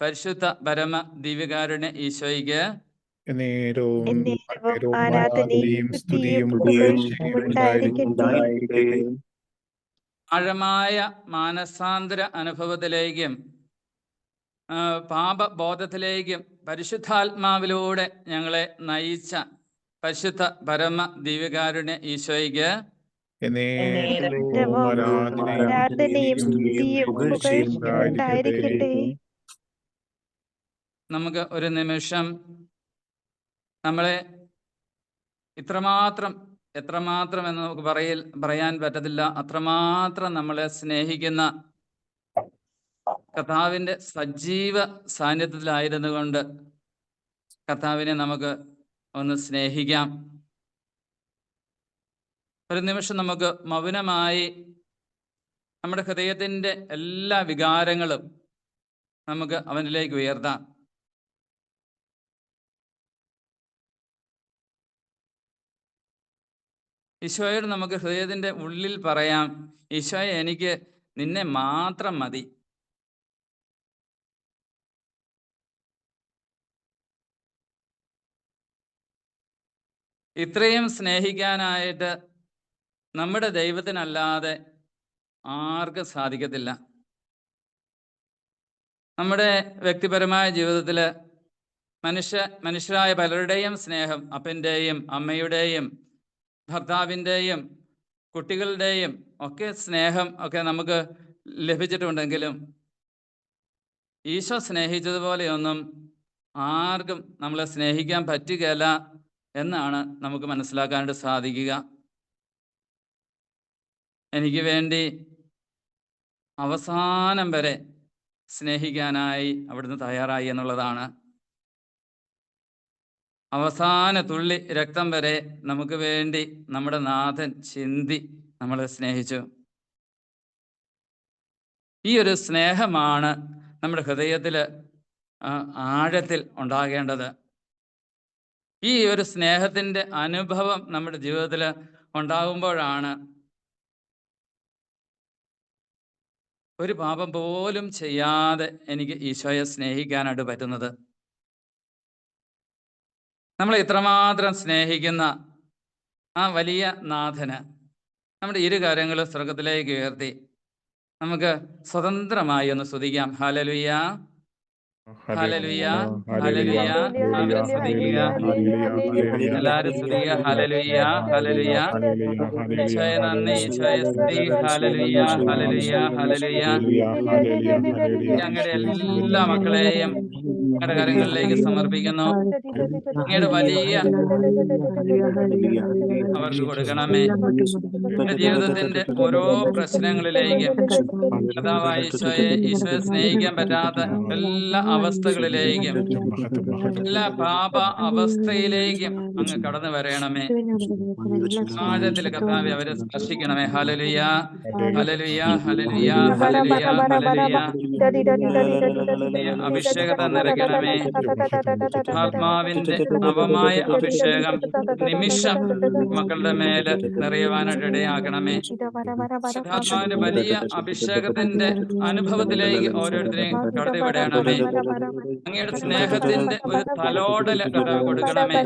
പരിശുദ്ധ പരമ ദീപികാരുണ്യ ഈശോയ്ക്ക് ആഴമായ മാനസാന്തര അനുഭവത്തിലേക്കും പാപബോധത്തിലേക്കും പരിശുദ്ധാത്മാവിലൂടെ ഞങ്ങളെ നയിച്ച പരിശുദ്ധ പരമ ദിവ്യകാരുണ്യ ഈശോയ്ക്ക് നമുക്ക് ഒരു നിമിഷം നമ്മളെ എത്രമാത്രം എന്ന് നമുക്ക് പറയാൻ പറ്റത്തില്ല, അത്രമാത്രം നമ്മളെ സ്നേഹിക്കുന്ന കർത്താവിൻ്റെ സജീവ സാന്നിധ്യത്തിലായിരുന്നു കൊണ്ട് കർത്താവിനെ നമുക്ക് ഒന്ന് സ്നേഹിക്കാം. ഒരു നിമിഷം നമുക്ക് മൗനമായി നമ്മുടെ ഹൃദയത്തിൻ്റെ എല്ലാ വികാരങ്ങളും നമുക്ക് അവനിലേക്ക് ഉയർത്താം. ഈശോയോട് നമുക്ക് ഹൃദയത്തിൻ്റെ ഉള്ളിൽ പറയാം, ഈശോയെ, എനിക്ക് നിന്നെ മാത്രം മതി. ഇത്രയും സ്നേഹിക്കാനായിട്ട് നമ്മുടെ ദൈവത്തിനല്ലാതെ ആർക്കും സാധിക്കത്തില്ല. നമ്മുടെ വ്യക്തിപരമായ ജീവിതത്തിൽ മനുഷ്യരായ പലരുടെയും സ്നേഹം, അപ്പൻ്റെയും അമ്മയുടെയും ഭർത്താവിൻ്റെയും കുട്ടികളുടെയും ഒക്കെ സ്നേഹം ഒക്കെ നമുക്ക് ലഭിച്ചിട്ടുണ്ടെങ്കിലും ഈശോ സ്നേഹിച്ചതുപോലെയൊന്നും ആർക്കും നമ്മളെ സ്നേഹിക്കാൻ പറ്റുകയില്ല എന്നാണ് നമുക്ക് മനസ്സിലാക്കാനായിട്ട് സാധിക്കുക. എനിക്ക് വേണ്ടി അവസാനം വരെ സ്നേഹിക്കാനായി അവിടുന്ന് തയ്യാറായി എന്നുള്ളതാണ്. അവസാന തുള്ളി രക്തം വരെ നമുക്ക് വേണ്ടി നമ്മുടെ നാഥൻ ചിന്തി നമ്മളെ സ്നേഹിച്ചു. ഈ ഒരു സ്നേഹമാണ് നമ്മുടെ ഹൃദയത്തിൽ ആഴത്തിൽ ഉണ്ടാകേണ്ടത്. ഈ ഒരു സ്നേഹത്തിൻ്റെ അനുഭവം നമ്മുടെ ജീവിതത്തിൽ ഉണ്ടാകുമ്പോഴാണ് ഒരു പാപം പോലും ചെയ്യാതെ എനിക്ക് ഈശോയെ സ്നേഹിക്കാനായിട്ട് പറ്റുന്നത്? നമ്മളെ ഇത്രമാത്രം സ്നേഹിക്കുന്ന ആ വലിയ നാഥന് നമ്മുടെ ഇരു കാര്യങ്ങളും സ്വർഗത്തിലേക്ക് ഉയർത്തി നമുക്ക് സ്വതന്ത്രമായി ഒന്ന് സ്തുതിക്കാം. ഹല്ലേലൂയ, ഹല്ലേലൂയ, ഹല്ലേലൂയ. അവരെ സ്തുതിക്കുക. എല്ലാവരും സ്തുതിക്കുക. ഹല്ലേലൂയ, ഹല്ലേലൂയ. ഈശോയെ നന്ദി, ഈശോയെ സ്തുതി. ഹല്ലേലൂയ, ഹല്ലേലൂയ, ഹല്ലേലൂയ. ഞങ്ങളുടെ എല്ലാ മക്കളെയും ഞങ്ങളുടെ കരങ്ങളിലേക്ക് സമർപ്പിക്കുന്നു. അങ്ങയുടെ വലിയ അവർക്ക് കൊടുക്കണമേ. നമ്മുടെ ജീവിതത്തിന്റെ ഓരോ പ്രശ്നങ്ങളിലേക്കും കർത്താവായ ഈശോയെ സ്നേഹിക്കാൻ പറ്റാത്ത എല്ലാ അവസ്ഥകളിലേക്കും എല്ലാ പാപ അവസ്ഥയിലേക്കും അങ്ങ് കടന്നു വരണമേ. ആഴത്തിൽ കർത്താവെ അവരെ സ്പർശിക്കണമേ. ഹല്ലേലൂയ, ഹല്ലേലൂയ, ഹല്ലേലൂയ, ഹല്ലേലൂയ, ഹല്ലേലൂയ. അഭിഷേകത്തെ നിറയ്ക്കണമേ. ആത്മാവിന്റെ നവമായ അഭിഷേകം നിമിഷം മക്കളുടെ മേല് നിറയുവാനായിട്ട് ഇടയാക്കണമേ. ആത്മാവിന്റെ വലിയ അഭിഷേകത്തിന്റെ അനുഭവത്തിലേക്ക് ഓരോരുത്തരെയും കടത്തിവിടണമേ. അങ്ങയുടെ സ്നേഹത്തിന്റെ ഒരു തലോടൽ കർത്താവ് കൊടുക്കണമേ.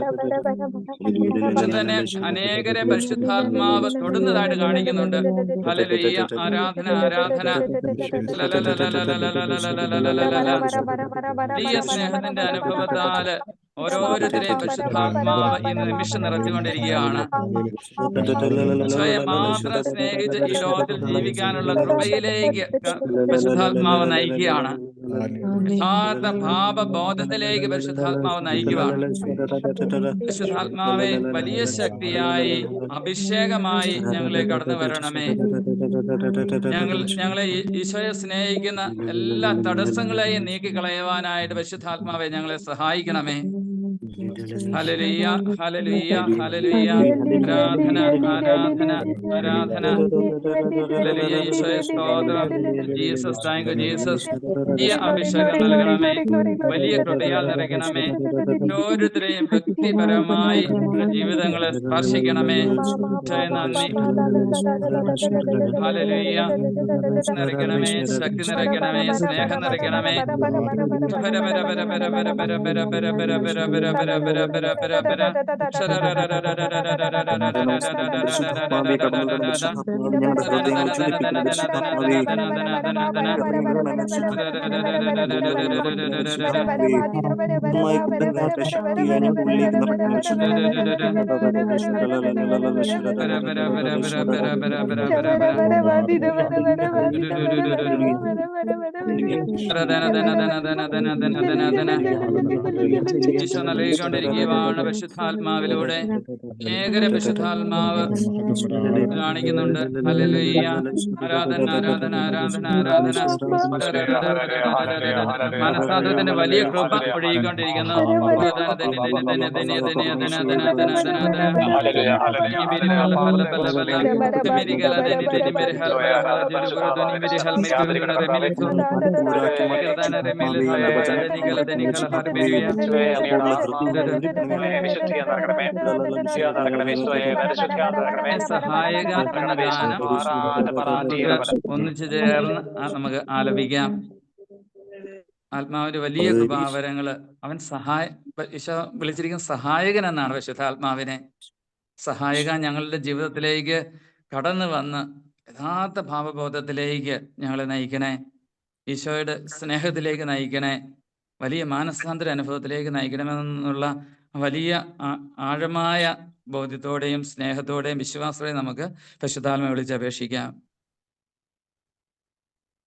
തന്നെ അനേകരെ പരിശുദ്ധാത്മാവ് തൊടുന്നതായിട്ട് കാണിക്കുന്നുണ്ട്. ഹല്ലേലൂയ, ആരാധന, ആരാധന. വലിയ സ്നേഹത്തിന്റെ അനുഭവത്താല് ഓരോരുത്തരെയും പരിശുദ്ധാത്മാവ് ഈ നിമിഷം നിറച്ചുകൊണ്ടിരിക്കുകയാണ്. സ്വയം മാത്രം സ്നേഹിച്ച് ഈ ലോകത്തിൽ ജീവിക്കാനുള്ള കൃപയിലേക്ക് പരിശുദ്ധാത്മാവ് നയിക്കുകയാണ്. യഥാർത്ഥ പാപബോധത്തിലേക്ക് പരിശുദ്ധാത്മാവ് നയിക്കുകയാണ്. പരിശുദ്ധാത്മാവെ വലിയ ശക്തിയായി അഭിഷേകമായി ഞങ്ങളെ കടന്നു വരണമേ. ഞങ്ങളെ ഈശോയെ സ്നേഹിക്കുന്ന എല്ലാ തടസ്സങ്ങളെയും നീക്കിക്കളയുവാനായിട്ട് പരിശുദ്ധാത്മാവെ ഞങ്ങളെ സഹായിക്കണമേ. ഹല്ലേലൂയ, ഹല്ലേലൂയ, ഹല്ലേലൂയ. ആരാധന, ആരാധന, ആരാധന. ഹല്ലേലൂയ, ഈശോയെ സ്തോത്രം. Jesus, thank you Jesus. ഈ അഭിഷേകം നൽകണമേ. വലിയ കൃപയാൽ നിറയ്ക്കണമേ. ഓരോരുത്തരെയും വ്യക്തിപരമായി ജീവിതങ്ങളെ സ്പർശിക്കണമേ. നന്ദി. ഹല്ലേലൂയ. നിറയ്ക്കണമേ, ശക്തി നിറയ്ക്കണമേ, സ്നേഹം നിറയ്ക്കണമേ. ഈശോ നൽകിക്കൊണ്ടിരിക്കുകയാണ് പരിശുദ്ധാത്മാവിലൂടെ. അനേകരെ പരിശുദ്ധാത്മാവ് കാണിക്കുന്നുണ്ട്. ഹല്ലേലൂയ, ആരാധന, ആരാധന, ആരാധന, ആരാധന. മനസ്സാന്തരത്തിന്റെ വലിയ കൃപ ഒഴുകിക്കൊണ്ടിരിക്കുന്നു. സഹായക എന്ന ഗാനം ഒന്നിച്ചു ചേർന്ന് നമുക്ക് ആലപിക്കാം. ആത്മാവിന്റെ വലിയ കൃപാവരങ്ങള് അവൻ ഈശോ വിളിച്ചിരിക്കുന്ന സഹായകൻ എന്നാണ് പരിശുദ്ധാത്മാവിനെ. സഹായക ഞങ്ങളുടെ ജീവിതത്തിലേക്ക് കടന്നു വന്ന് യഥാർത്ഥ ഭാവബോധത്തിലേക്ക് ഞങ്ങളെ നയിക്കണേ. ഈശോയുടെ സ്നേഹത്തിലേക്ക് നയിക്കണേ. വലിയ മാനസാന്തര അനുഭവത്തിലേക്ക് നയിക്കണമെന്നുള്ള വലിയ ആഴമായ ബോധ്യത്തോടെയും സ്നേഹത്തോടെയും വിശ്വാസത്തോടെയും നമുക്ക് പരിശുദ്ധാത്മാവെ വിളിച്ചപേക്ഷിക്കാം.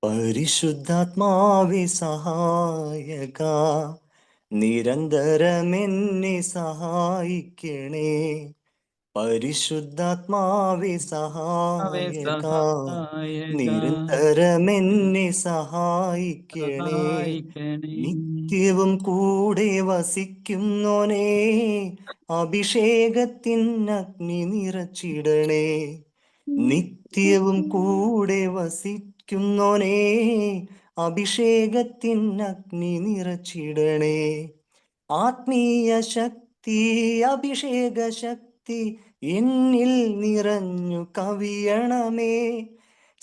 പരിശുദ്ധാത്മാവേ സഹായക, നിരന്തരമെന്നെ സഹായിക്കണേ. പരിശുദ്ധാത്മാവേ സഹായക, നിരന്തരമെന്നെ സഹായിക്കണേ. നിത്യവും കൂടെ വസിക്കുന്നോനേ, അഭിഷേകത്തിൻ അഗ്നി നിറച്ചിടണേ. നിത്യവും കൂടെ വസിക്കുന്നോനേ, അഭിഷേകത്തിൻ അഗ്നി നിറച്ചിടണേ. ആത്മീയ ശക്തി, അഭിഷേക ശക്തി എന്നിൽ നിറഞ്ഞു കവിയണമേ.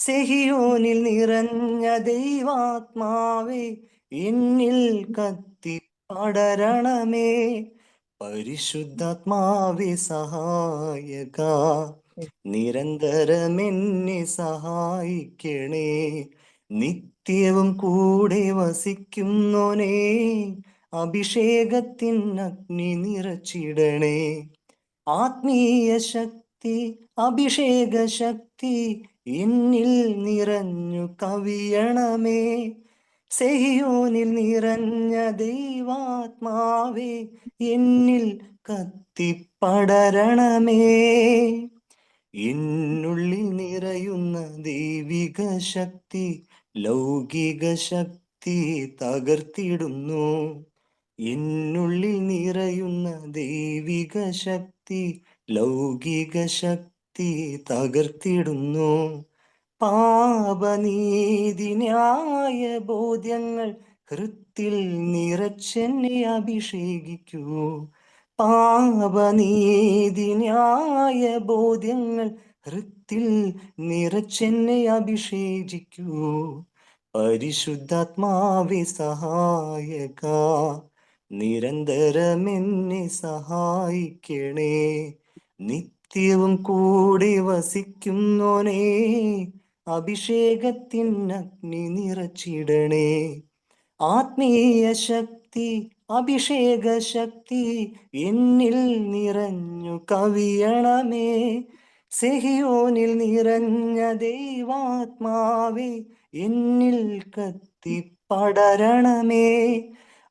സെഹിയോനിൽ നിറഞ്ഞ ദൈവാത്മാവേ എന്നിൽ കത്തി പടരണമേ. പരിശുദ്ധാത്മാവേ സഹായക നിരന്തരമെന്നെ സഹായിക്കണേ. നിത്യവും കൂടെ വസിക്കുന്നോനേ അഭിഷേകത്തിൻ അഗ്നി നിറച്ചിടണേ. ആത്മീയ ശക്തി അഭിഷേക ശക്തി എന്നിൽ നിറഞ്ഞു കവിയണമേ. സെഹിയോനിൽ നിറഞ്ഞ ദൈവാത്മാവേ എന്നിൽ കത്തിപ്പടരണമേ. എന്നുള്ളിൽ നിറയുന്ന ദൈവിക ശക്തി ലൗകിക ശക്തി തകർത്തിടുന്നു. എന്നുള്ളിൽ നിറയുന്ന ദൈവിക ശക്തി ലൗകിക ശക്തി തകർത്തിടുന്നു. പാപനീതി ന്യായ ബോധ്യങ്ങൾ ഹൃത്തിൽ നിറച്ചെന്നെ അഭിഷേകിക്കൂ. പാപനീതി ന്യായ ബോധ്യങ്ങൾ ഹൃത്തിൽ നിറച്ചെന്നെ അഭിഷേകിക്കൂ. പരിശുദ്ധാത്മാവേ സഹായക നിരന്തരമെന്നെ സഹായിക്കണേ. നിത്യവും കൂടെ വസിക്കുന്നോനേ അഭിഷേകത്തിൻ അഗ്നി നിറച്ചിടണേ. ആത്മീയ ശക്തി അഭിഷേക ശക്തി എന്നിൽ നിറഞ്ഞു കവിയണമേ. സെഹിയോനിൽ നിറഞ്ഞ ദൈവാത്മാവേ എന്നിൽ കത്തിപ്പടരണമേ.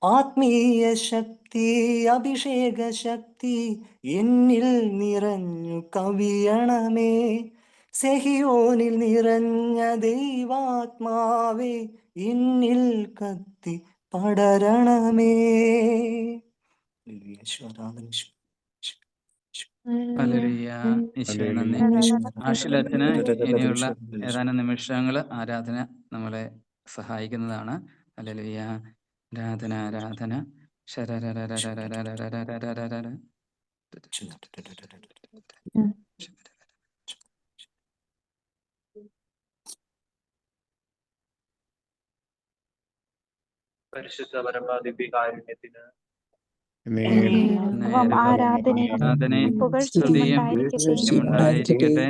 ആത്മീയ ശക്തി അഭിഷേക ശക്തി എന്നിൽ നിറഞ്ഞു കവിയണമേ. സെഹിയോനിൽ നിറഞ്ഞ ദൈവാത്മാവേ എന്നിൽ കത്തി പടരണമേ. ഹല്ലേലൂയ. ഈശോയെ നന്ദി. ആഷിലച്ചന് ഇനിയുള്ള ഏതാനും നിമിഷങ്ങൾ ആരാധന നമ്മളെ സഹായിക്കുന്നതാണ്. ഹല്ലേലൂയ. ആരാധന ആരാധന ശരരരരരരരരരരരരരര. പരിശുദ്ധ പരമാദിവ്യകാരുണ്യത്തിന് ആരാധനയും സ്തുതിയും ഉണ്ടായിരിക്കട്ടെ.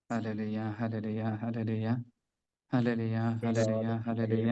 ഹല്ലേലൂയ ഹല്ലേലൂയ ഹല്ലേലൂയ ഹല്ലേലൂയ ഹല്ലേലൂയ ഹല്ലേലൂയ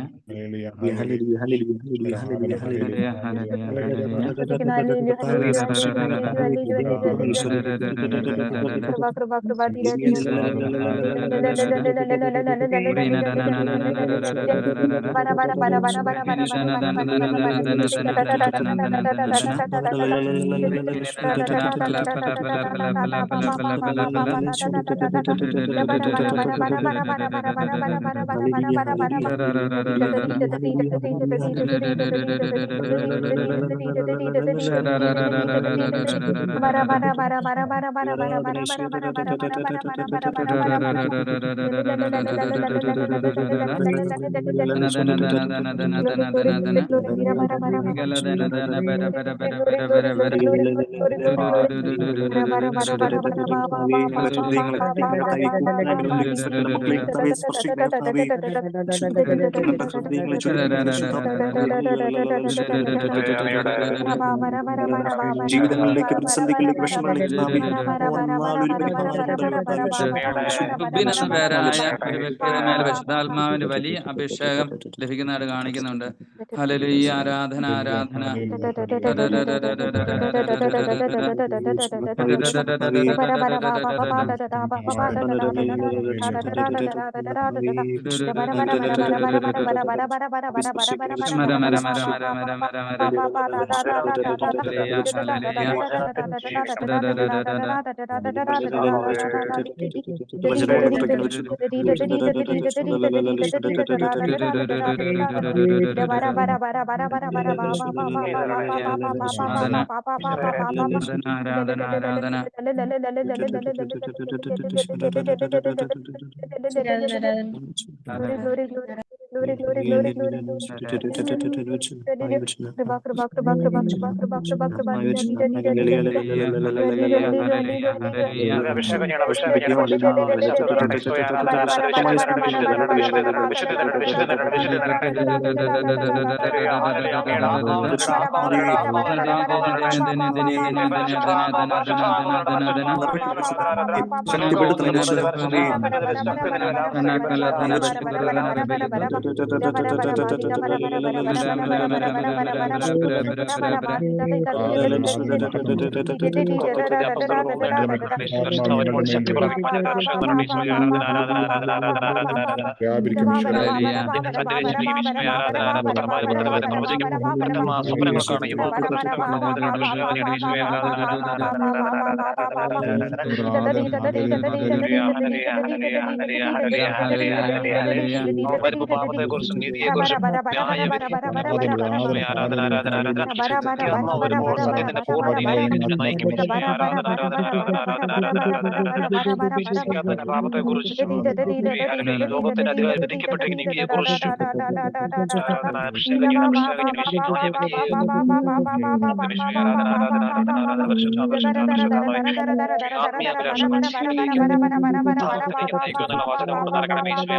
ജീവിതങ്ങളിലേക്ക് പ്രതിസന്ധികളിലേക്ക് വിഷമങ്ങളിലേക്ക് എന്ന പേരായ ഒരു വ്യക്തിയുടെ മേൽ പരിശുദ്ധാത്മാവിന്റെ വലിയ അഭിഷേകം ലഭിക്കുന്നതായിട്ട് കാണിക്കുന്നുണ്ട്. ഹല്ലേലൂയ. ആരാധന ആരാധന അഭിഷേകം ചെയ്യണം, അഭിഷേകം ചെയ്യണം, പരിശുദ്ധ ശക്തമായ ശക്തി സ്വപ്നങ്ങൾ കാണുകയും വരുമ്പോ പാപത്തെ കുറിച്ചും നീതിയെ കുറിച്ചും വരുമ്പോൾ സത്യത്തിന്റെ പൂർണ്ണതയിലേക്ക് നയിക്കും. പാപത്തെ കുറിച്ചും ലോകത്തിന്റെ അധികാരം വിധിക്കപ്പെട്ടിരിക്കുന്ന നീതിയെ കുറിച്ചും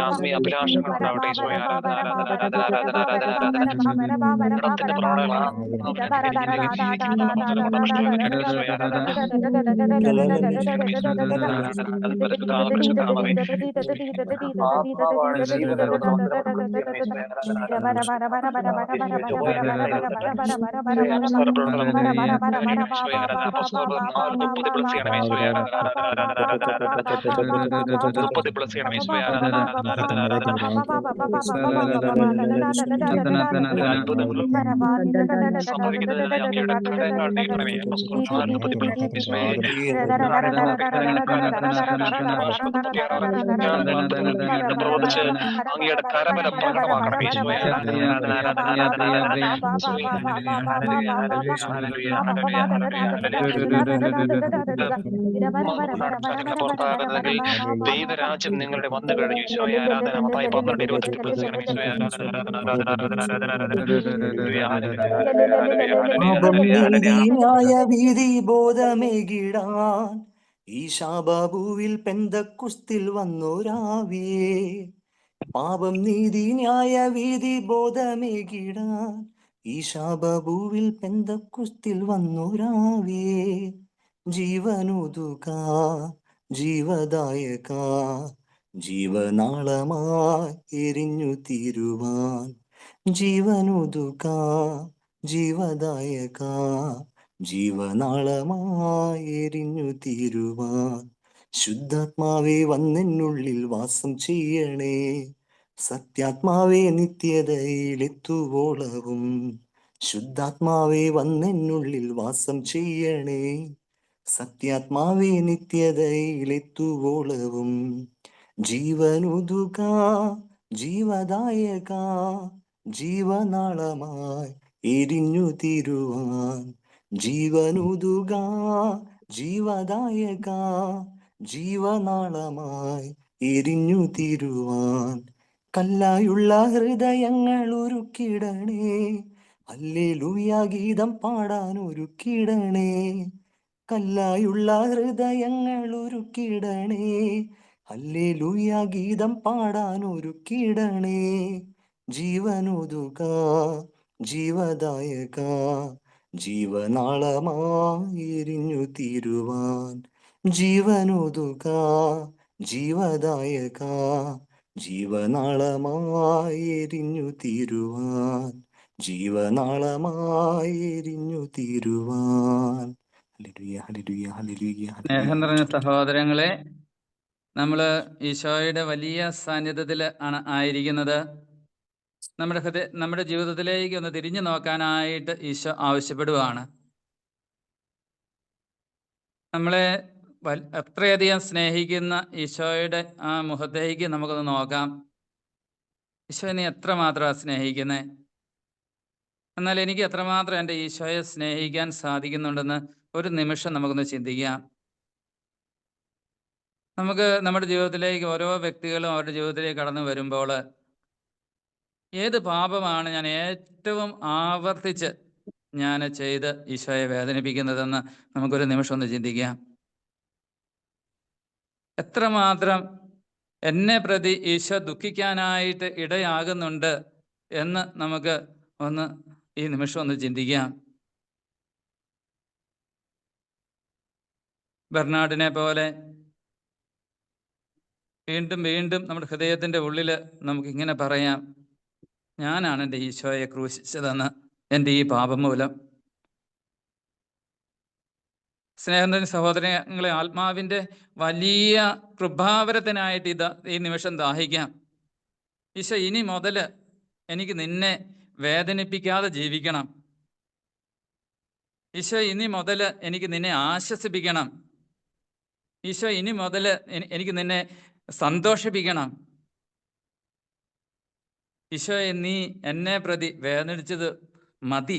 ആത്മീയ അഭിലാഷങ്ങൾ ഉണ്ടാവട്ടെ. അങ്ങയുടെ കരബല പ്രകടമാക്കണമേ. ദൈവരാജ്യം നിങ്ങളുടെ വന്നു കഴിഞ്ഞു. ഈശോയെ ആരാധന. മത്തായി 12:28 ബോധമേകിടാൻ ഈശാബാബുവിൽ പെന്തക്കുസ്തിൽ വന്നോരാവിയേ. പാപം നീതി ന്യായ വീതി ബോധമേകിടാൻ ഈശാബാബുവിൽ പെന്തക്കുസ്തിൽ വന്നോരാവിയേ. ജീവനുതുക ജീവദായക ജീവനാളമായി എരിഞ്ഞു തീരുവാൻ. ജീവനുതുക ജീവദായക ജീവനാളമായി എരിഞ്ഞു തീരുവാൻ. ശുദ്ധാത്മാവേ വന്നെന്നുള്ളിൽ വാസം ചെയ്യണേ. സത്യാത്മാവേ നിത്യതയിലെത്തുവോളവും. ശുദ്ധാത്മാവേ വന്നെന്നുള്ളിൽ വാസം ചെയ്യണേ. സത്യാത്മാവേ നിത്യതയിലെത്തുവോളവും. ജീവനുതുക ജീവദായക ജീവനാളമായി എരിഞ്ഞു തീരുവാൻ. ജീവനുതുക ജീവദായക ജീവനാളമായി എരിഞ്ഞു തീരുവാൻ. കല്ലായുള്ള ഹൃദയങ്ങൾ ഒരുക്കിടണേ. ഹല്ലേലൂയ ഗീതം പാടാൻ ഒരുക്കിടണേ. കല്ലായുള്ള ഹൃദയങ്ങൾ ഒരുക്കിടണേ. ഹല്ലേലൂയ ഗീതം പാടാൻ ഒരുക്കിടണേ. ജീവനുതുക ജീവദായക ജീവനാളമായി എരിഞ്ഞു തീരുവാൻ. ജീവനുതുക ജീവദായക ജീവനാളമായി എരിഞ്ഞു തീരുവാൻ. ജീവനാളമായി എരിഞ്ഞു തീരുവാൻ. ഹല്ലേലൂയ ഹല്ലേലൂയ ഹല്ലേലൂയ സ്നേഹം നിറഞ്ഞ സഹോദരങ്ങളെ, നമ്മൾ ഈശോയുടെ വലിയ സാന്നിധ്യത്തിൽ ആണ് ആയിരിക്കുന്നത്. നമ്മുടെ ജീവിതത്തിലേക്ക് ഒന്ന് തിരിഞ്ഞു നോക്കാനായിട്ട് ഈശോ ആവശ്യപ്പെടുകയാണ്. നമ്മളെ അത്രയധികം സ്നേഹിക്കുന്ന ഈശോയുടെ ആ മുഖത്തേക്ക് നമുക്കൊന്ന് നോക്കാം. ഈശോ നീ എത്രമാത്രമാണ് സ്നേഹിക്കുന്നത്? എന്നാൽ എനിക്ക് എത്രമാത്രം എൻ്റെ ഈശോയെ സ്നേഹിക്കാൻ സാധിക്കുന്നുണ്ടെന്ന് ഒരു നിമിഷം നമുക്കൊന്ന് ചിന്തിക്കാം. നമുക്ക് നമ്മുടെ ജീവിതത്തിലേക്ക് ഓരോ വ്യക്തികളും അവരുടെ ജീവിതത്തിലേക്ക് കടന്നു വരുമ്പോൾ ഏത് പാപമാണ് ഞാൻ ഏറ്റവും ആവർത്തിച്ച് ഞാൻ ചെയ്ത് ഈശോയെ വേദനിപ്പിക്കുന്നതെന്ന് നമുക്കൊരു നിമിഷം ഒന്ന് ചിന്തിക്കാം. എത്രമാത്രം എന്നെ പ്രതി ഈശോ ദുഃഖിക്കാനായിട്ട് ഇടയാകുന്നുണ്ട് എന്ന് നമുക്ക് ഒന്ന് ഈ നിമിഷം ഒന്ന് ചിന്തിക്കാം. ബെർണാഡിനെ പോലെ വീണ്ടും വീണ്ടും നമ്മുടെ ഹൃദയത്തിൻ്റെ ഉള്ളിൽ നമുക്കിങ്ങനെ പറയാം, ഞാനാണ് എൻ്റെ ഈശോയെ ക്രൂശിച്ചതെന്ന് എൻ്റെ ഈ പാപം മൂലം. സ്നേഹത്തിൻ്റെ സഹോദരങ്ങളെ, ആത്മാവിൻ്റെ വലിയ കൃപാവരത്തിനായിട്ട് ഈ നിമിഷം ദാഹിക്കാം. ഈശോ, ഇനി മുതൽ എനിക്ക് നിന്നെ വേദനിപ്പിക്കാതെ ജീവിക്കണം. ഈശോ, ഇനി മുതൽ എനിക്ക് നിന്നെ ആശ്വസിപ്പിക്കണം. ഈശോ, ഇനി മുതൽ എനിക്ക് നിന്നെ സന്തോഷിപ്പിക്കണം. ഈശോയെ, നീ എന്നെ പ്രതി വേദനിച്ചത് മതി.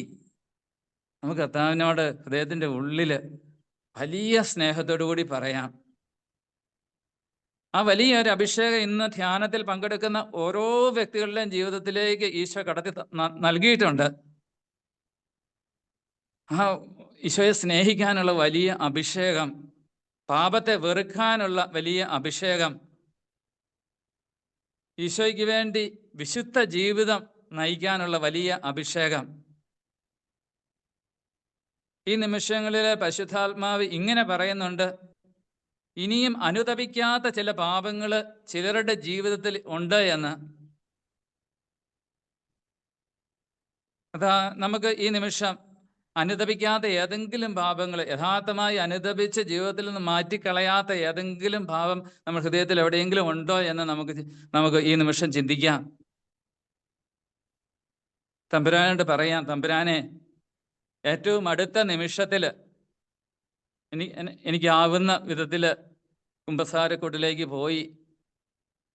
നമുക്ക് കർത്താവിനോട് ഹൃദയത്തിൻ്റെ ഉള്ളിൽ വലിയ സ്നേഹത്തോടു കൂടി പറയാം. ആ വലിയൊരു അഭിഷേകം ഇന്ന് ധ്യാനത്തിൽ പങ്കെടുക്കുന്ന ഓരോ വ്യക്തികളുടെയും ജീവിതത്തിലേക്ക് ഈശോ കടത്തി നൽകിയിട്ടുണ്ട്. ആ ഈശോയെ സ്നേഹിക്കാനുള്ള വലിയ അഭിഷേകം, പാപത്തെ വെറുക്കാനുള്ള വലിയ അഭിഷേകം, ഈശോയ്ക്ക് വേണ്ടി വിശുദ്ധ ജീവിതം നയിക്കാനുള്ള വലിയ അഭിഷേകം. ഈ നിമിഷങ്ങളിൽ പരിശുദ്ധാത്മാവ് ഇങ്ങനെ പറയുന്നുണ്ട്, ഇനിയും അനുതപിക്കാത്ത ചില പാപങ്ങൾ ചിലരുടെ ജീവിതത്തിൽ ഉണ്ട് എന്ന്. അതാ നമുക്ക് ഈ നിമിഷം അനുതപിക്കാത്ത ഏതെങ്കിലും പാപങ്ങൾ, യഥാർത്ഥമായി അനുതപിച്ച് ജീവിതത്തിൽ നിന്ന് മാറ്റിക്കളയാത്ത ഏതെങ്കിലും പാപം നമ്മുടെ ഹൃദയത്തിൽ എവിടെയെങ്കിലും ഉണ്ടോ എന്ന് നമുക്ക് ഈ നിമിഷം ചിന്തിക്കാം. തമ്പുരാനോട് പറയാം, തമ്പുരാനെ, ഏറ്റവും അടുത്ത നിമിഷത്തിൽ എനിക്കാവുന്ന വിധത്തിൽ കുമ്പസാരക്കൂട്ടിലേക്ക് പോയി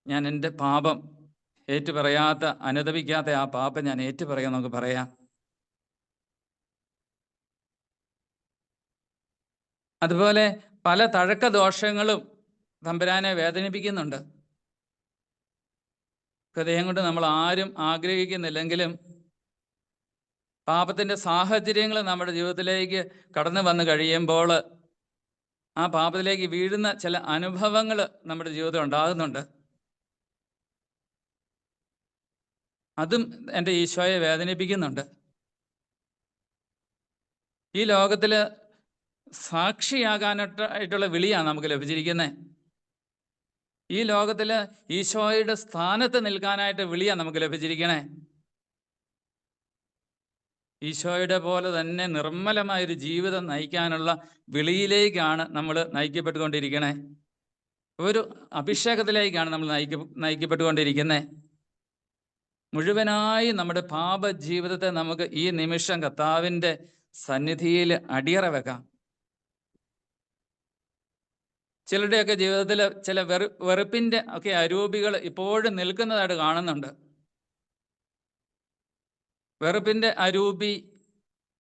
ഞാൻ എൻ്റെ പാപം ഏറ്റുപറയാത്ത, അനുതപിക്കാത്ത ആ പാപം ഞാൻ ഏറ്റുപറയാൻ നമുക്ക് പറയാം. അതുപോലെ പല തഴക്ക ദോഷങ്ങളും തമ്പുരാനെ വേദനിപ്പിക്കുന്നുണ്ട്. ഹൃദയം കൊണ്ട് നമ്മൾ ആരും ആഗ്രഹിക്കുന്നില്ലെങ്കിലും പാപത്തിൻ്റെ സാഹചര്യങ്ങൾ നമ്മുടെ ജീവിതത്തിലേക്ക് കടന്നു വന്നു കഴിയുമ്പോൾ ആ പാപത്തിലേക്ക് വീഴുന്ന ചില അനുഭവങ്ങൾ നമ്മുടെ ജീവിതത്തിൽ ഉണ്ടാകുന്നുണ്ട്. അതും എൻ്റെ ഈശോയെ വേദനിപ്പിക്കുന്നുണ്ട്. ഈ ലോകത്തിൽ സാക്ഷിയാകാനായിട്ടുള്ള വിളിയാണ് നമുക്ക് ലഭിച്ചിരിക്കുന്നത്. ഈ ലോകത്തിൽ ഈശോയുടെ സ്ഥാനത്ത് നിൽക്കാനായിട്ട് വിളിയാണ് നമുക്ക് ലഭിച്ചിരിക്കണേ. ഈശോയുടെ പോലെ തന്നെ നിർമ്മലമായൊരു ജീവിതം നയിക്കാനുള്ള വിളിയിലേക്കാണ് നമ്മൾ നയിക്കപ്പെട്ടുകൊണ്ടിരിക്കണേ. ഒരു അഭിഷേകത്തിലേക്കാണ് നമ്മൾ നയിക്കപ്പെട്ടുകൊണ്ടിരിക്കുന്നത്. മുഴുവനായി നമ്മുടെ പാപ ജീവിതത്തെ നമുക്ക് ഈ നിമിഷം കർത്താവിൻ്റെ സന്നിധിയിൽ അടിയറ വെക്കാം. ചിലരുടെയൊക്കെ ജീവിതത്തിൽ ചില വെറുപ്പിൻ്റെ ഒക്കെ അരൂപികൾ ഇപ്പോഴും നിൽക്കുന്നതായിട്ട് കാണുന്നുണ്ട്. വെറുപ്പിൻ്റെ അരൂപി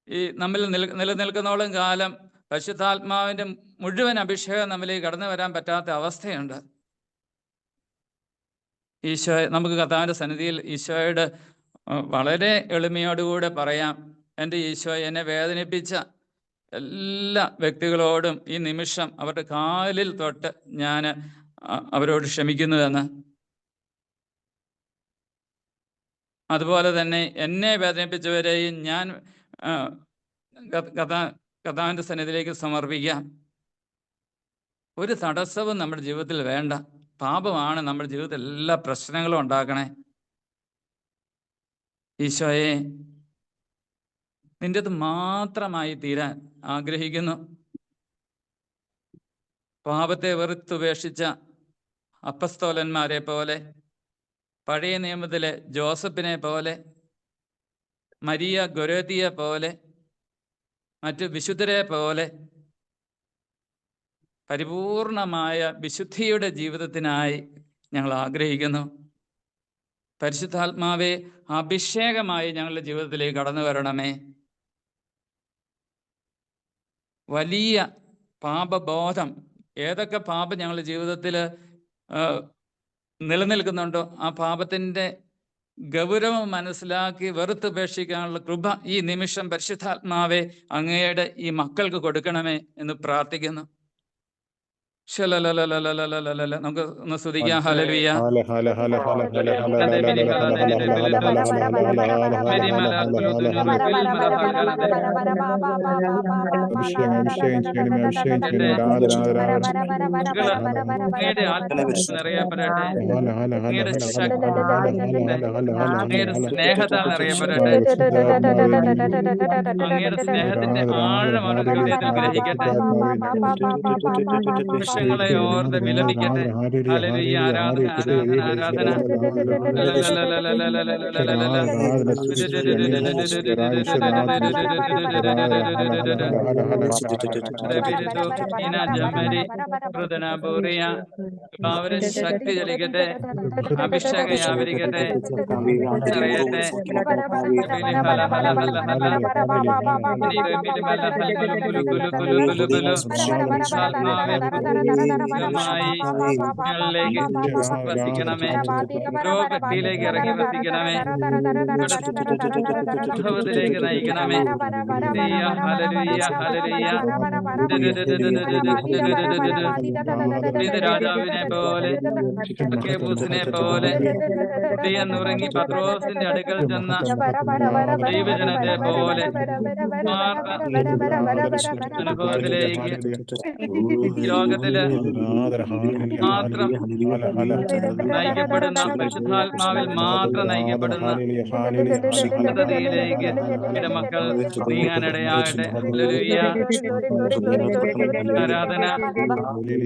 ഈ നമ്മിൽ നിലനിൽക്കുന്നോളം കാലം പരിശുദ്ധാത്മാവിൻ്റെ മുഴുവൻ അഭിഷേകം നമ്മിലേക്ക് കടന്നു വരാൻ പറ്റാത്ത അവസ്ഥയുണ്ട്. ഈശോ, നമുക്ക് കർത്താവിൻ്റെ സന്നിധിയിൽ ഈശോയോട് വളരെ എളിമയോടുകൂടെ പറയാം, എൻ്റെ ഈശോ, എന്നെ വേദനിപ്പിച്ച എല്ലാ വ്യക്തികളോടും ഈ നിമിഷം അവരുടെ കാലിൽ തൊട്ട് ഞാൻ അവരോട് ക്ഷമിക്കുന്നുവെന്ന്. അതുപോലെ തന്നെ എന്നെ വേദനിപ്പിച്ചവരെയും ഞാൻ കർത്താവിൻ്റെ സന്നിധിയിലേക്ക് സമർപ്പിക്കാം. ഒരു തടസ്സവും നമ്മുടെ ജീവിതത്തിൽ വേണ്ട. പാപമാണ് നമ്മുടെ ജീവിതത്തിൽ എല്ലാ പ്രശ്നങ്ങളും ഉണ്ടാക്കണേ. ഈശോയെ, നിൻ്റെത് മാത്രമായി തീരാൻ ആഗ്രഹിക്കുന്നു. പാപത്തെ വെറുത്തുപേക്ഷിച്ച അപ്പസ്തോലന്മാരെ പോലെ, പഴയ നിയമത്തിലെ ജോസഫിനെ പോലെ, മരിയ ഗൊരേത്തിയെ പോലെ, മറ്റ് വിശുദ്ധരെ പോലെ പരിപൂർണമായ വിശുദ്ധിയുടെ ജീവിതത്തിനായി ഞങ്ങൾ ആഗ്രഹിക്കുന്നു. പരിശുദ്ധാത്മാവെ, അഭിഷേകമായി ഞങ്ങളുടെ ജീവിതത്തിലേക്ക് കടന്നു വരണമേ. വലിയ പാപബോധം, ഏതൊക്കെ പാപം ഞങ്ങളുടെ ജീവിതത്തിൽ നിലനിൽക്കുന്നുണ്ടോ ആ പാപത്തിൻ്റെ ഗൗരവം മനസ്സിലാക്കി വെറുത്തുപേക്ഷിക്കാനുള്ള കൃപ ഈ നിമിഷം പരിശുദ്ധാത്മാവെ അങ്ങയുടെ ഈ മക്കൾക്ക് കൊടുക്കണമേ എന്ന് പ്രാർത്ഥിക്കുന്നു. നമുക്ക് ഒന്ന് സ്തുതിക്കാം. ഹല്ലേലൂയ. അങ്ങയുടെ സ്നേഹത്താൽ നിറയപ്പെടട്ടെ. അങ്ങയുടെ സ്നേഹത്തിന്റെ ആഴം അവരുടെ ഹൃദയത്തിൽ ഗ്രഹിക്കട്ടെ. നിമിഷങ്ങളെ ഓർത്ത് വിലപിക്കട്ടെ. ഹല്ലേലൂയ. ആരാധന, ആരാധന, ആരാധന. അവരെ ശക്തി ചലിക്കട്ടെ, അഭിഷേകം വ്യാപരിക്കട്ടെ, നിറയട്ടെ. ഞങ്ങളിലേക്ക് വസിക്കണമേ, ഓരോ വ്യക്തിയിലേക്ക് ഇറങ്ങി വസിക്കണമേ, അനുഭവത്തിലേക്ക് നയിക്കണമേ. രാജാവിനെ പോലെ, അക്കേബൂസിനെ പോലെ, നുറങ്ങി പത്രോസിന്റെ അടുക്കൽ ചെന്ന ദൈവജനത്തെ പോലെ അനുഭവത്തിലേക്ക് ലോകത്തില് മാത്രം നയിക്കപ്പെടുന്ന, പരിശുദ്ധാത്മാവിൽ മാത്രം നയിക്കപ്പെടുന്ന പദ്ധതിയിലേക്ക് എന്റെ മക്കൾ നീങ്ങാനിടയാകട്ടെ. ഹല്ലേലൂയ. ആരാധന.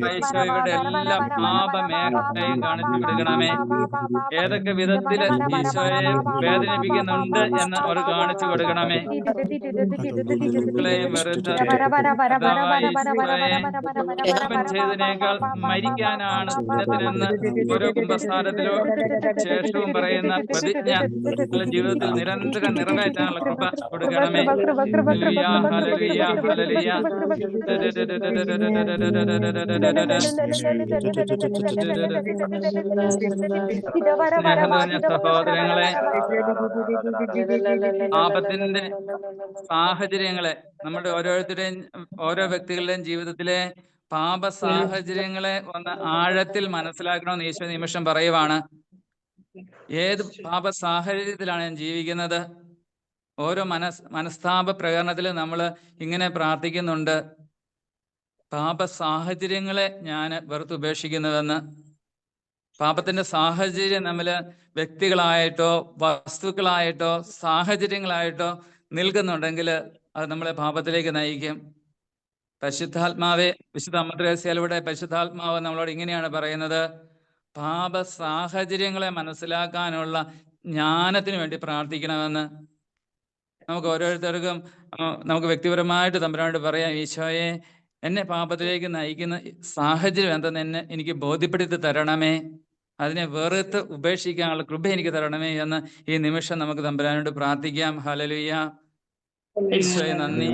ഈശോയുടെ എല്ലാ പാപമേഖലയും കാണിച്ചു വിടുകണമേ. ഏതൊക്കെ വിധത്തില് ഈശോയെ വേദനിപ്പിക്കുന്നുണ്ട് എന്ന് അവർ കാണിച്ചു കൊടുക്കണമേ. ചെയ്തതിനേക്കാൾ മരിക്കാനാണ് ദിനത്തിനെന്ന് ഓരോ കുംഭസാരത്തിലോ ശേഷവും പറയുന്ന പ്രതിജ്ഞ ജീവിതത്തിൽ നിരന്തരം നിറവേറ്റാനുള്ള കൃപ കൊടുക്കണമേ. ഹല്ലേലൂയ, ഹല്ലേലൂയ, ഹല്ലേലൂയ. സ്നേഹനിറഞ്ഞ സഹോദരങ്ങളെ, പാപത്തിന്റെ സാഹചര്യങ്ങളെ, നമ്മുടെ ഓരോരുത്തരുടെയും ഓരോ വ്യക്തികളുടെയും ജീവിതത്തിലെ പാപ സാഹചര്യങ്ങളെ ഒന്ന് ആഴത്തിൽ മനസ്സിലാക്കണമെന്ന് ഈശോ നിമിഷം പറയുവാണ്. ഏത് പാപ സാഹചര്യത്തിലാണ് ഞാൻ ജീവിക്കുന്നത്? ഓരോ മനസ്താപ പ്രകരണത്തിൽ നമ്മൾ ഇങ്ങനെ പ്രാർത്ഥിക്കുന്നുണ്ട്, പാപ സാഹചര്യങ്ങളെ ഞാൻ വെറുത്തുപേക്ഷിക്കുന്നുവെന്ന്. പാപത്തിന്റെ സാഹചര്യം നമ്മൾ വ്യക്തികളായിട്ടോ വസ്തുക്കളായിട്ടോ സാഹചര്യങ്ങളായിട്ടോ നിൽക്കുന്നുണ്ടെങ്കിൽ അത് നമ്മളെ പാപത്തിലേക്ക് നയിക്കും. പരിശുദ്ധാത്മാവെ, വിശുദ്ധ അമ്മ ത്രേസ്യയിലൂടെ പരിശുദ്ധാത്മാവ് നമ്മളോട് ഇങ്ങനെയാണ് പറയുന്നത്, പാപ സാഹചര്യങ്ങളെ മനസ്സിലാക്കാനുള്ള ജ്ഞാനത്തിന് വേണ്ടി പ്രാർത്ഥിക്കണമെന്ന്. നമുക്ക് ഓരോരുത്തർക്കും നമുക്ക് വ്യക്തിപരമായിട്ട് തമ്പുരാനോട് പറയാം, ഈശോയെ, എന്നെ പാപത്തിലേക്ക് നയിക്കുന്ന സാഹചര്യം എന്തെന്ന് എനിക്ക് ബോധ്യപ്പെടുത്തി തരണമേ, അതിനെ വെറുത്ത് ഉപേക്ഷിക്കാനുള്ള കൃപ എനിക്ക് തരണമേ എന്ന് ഈ നിമിഷം നമുക്ക് തമ്പുരാനോട് പ്രാർത്ഥിക്കാം. ഹല്ലേലൂയ. ഈശോയെ നന്ദി.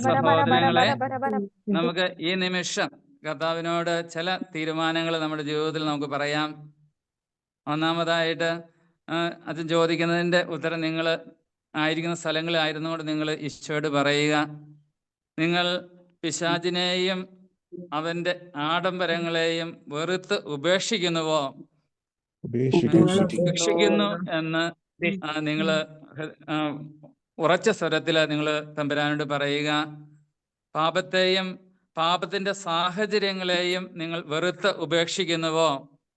സഹോദരങ്ങളെ, നമുക്ക് ഈ നിമിഷം കർത്താവിനോട് ചില തീരുമാനങ്ങൾ നമ്മുടെ ജീവിതത്തിൽ നമുക്ക് പറയാം. ഒന്നാമതായിട്ട് അച്ഛൻ ചോദിക്കുന്നതിൻ്റെ ഉത്തരം നിങ്ങൾ ആയിരിക്കുന്ന സ്ഥലങ്ങളിലായിരുന്നുകൊണ്ട് നിങ്ങൾ ഈശോയോട് പറയുക. നിങ്ങൾ പിശാചിനെയും അവൻ്റെ ആഡംബരങ്ങളെയും വെറുത്ത് ഉപേക്ഷിക്കുന്നുവോ? ഉപേക്ഷിക്കുന്നു എന്ന് നിങ്ങൾ ഉറച്ച സ്വരത്തിൽ നിങ്ങൾ തമ്പുരാനോട് പറയുക. പാപത്തെയും പാപത്തിന്റെ സാഹചര്യങ്ങളെയും നിങ്ങൾ വെറുത്ത് ഉപേക്ഷിക്കുന്നുവോ?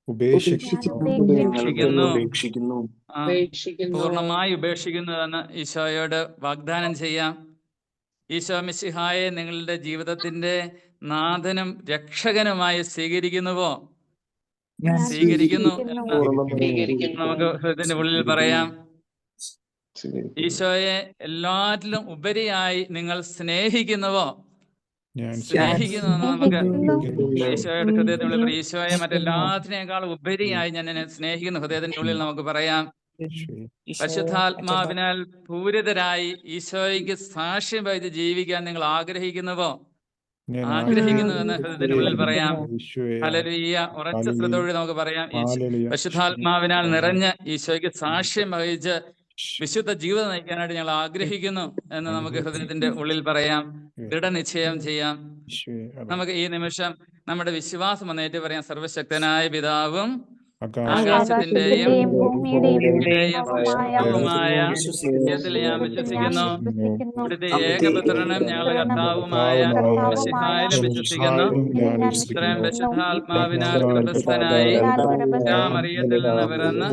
ഉപേക്ഷിക്കുന്നു. പൂർണ്ണമായി ഉപേക്ഷിക്കുന്നു എന്ന് ഈശോയോട് വാഗ്ദാനം ചെയ്യാം. ഈശോ മിശിഹായെ നിങ്ങളുടെ ജീവിതത്തിന്റെ നാഥനും രക്ഷകനുമായി സ്വീകരിക്കുന്നുവോ? സ്വീകരിക്കുന്നു എന്ന് നമുക്ക് ഹൃദയത്തിന്റെ ഉള്ളിൽ പറയാം. ഈശോയെ എല്ലാറ്റിലും ഉപരിയായി നിങ്ങൾ സ്നേഹിക്കുന്നുവോ? സ്നേഹിക്കുന്നു എന്ന് നമുക്ക് ഈശോയുടെ ഹൃദയത്തിന്റെ ഉള്ളിൽ പറയാം. ഈശോയെ മറ്റെല്ലാത്തിനേക്കാൾ ഉപരിയായി ഞാൻ എന്നെ സ്നേഹിക്കുന്ന ഹൃദയത്തിന്റെ ഉള്ളിൽ നമുക്ക് പറയാം. പരിശുദ്ധാത്മാവിനാൽ പൂരിതരായി ഈശോയ്ക്ക് സാക്ഷ്യം വഹിച്ച് ജീവിക്കാൻ നിങ്ങൾ ആഗ്രഹിക്കുന്നുവോ? ആഗ്രഹിക്കുന്നു എന്ന് ഹൃദയത്തിന്റെ ഉള്ളിൽ പറയാം. ഹല്ലേലൂയ. ഉറച്ച ശ്രദ്ധയോടെ നമുക്ക് പറയാം. പരിശുദ്ധാത്മാവിനാൽ നിറഞ്ഞ് ഈശോയ്ക്ക് സാക്ഷ്യം വഹിച്ച് വിശുദ്ധ ജീവിതം നയിക്കാനായിട്ട് ഞങ്ങൾ ആഗ്രഹിക്കുന്നു എന്ന് നമുക്ക് ഹൃദയത്തിന്റെ ഉള്ളിൽ പറയാം. ദൃഢനിശ്ചയം ചെയ്യാം. നമുക്ക് ഈ നിമിഷം നമ്മുടെ വിശ്വാസം വന്നേറ്റ് പറയാം. സർവശക്തനായ പിതാവും ആകാശത്തിന്റെയും ഭൂമിയുടെയും സൃഷ്ടാവുമായ സത്യത്തിൽ ഞാൻ വിശ്വസിക്കുന്നു. ഇവിടുത്തെ ഏകപുത്രനും ഞങ്ങളുടെ കർത്താവുമായ മിശിഹായിലും വിശ്വസിക്കുന്നു. ഇത്രയും പരിശുദ്ധാത്മാവിനാൽ ഗർഭസ്ഥനായി മറിയത്തിൽ നിന്ന് പിറന്ന്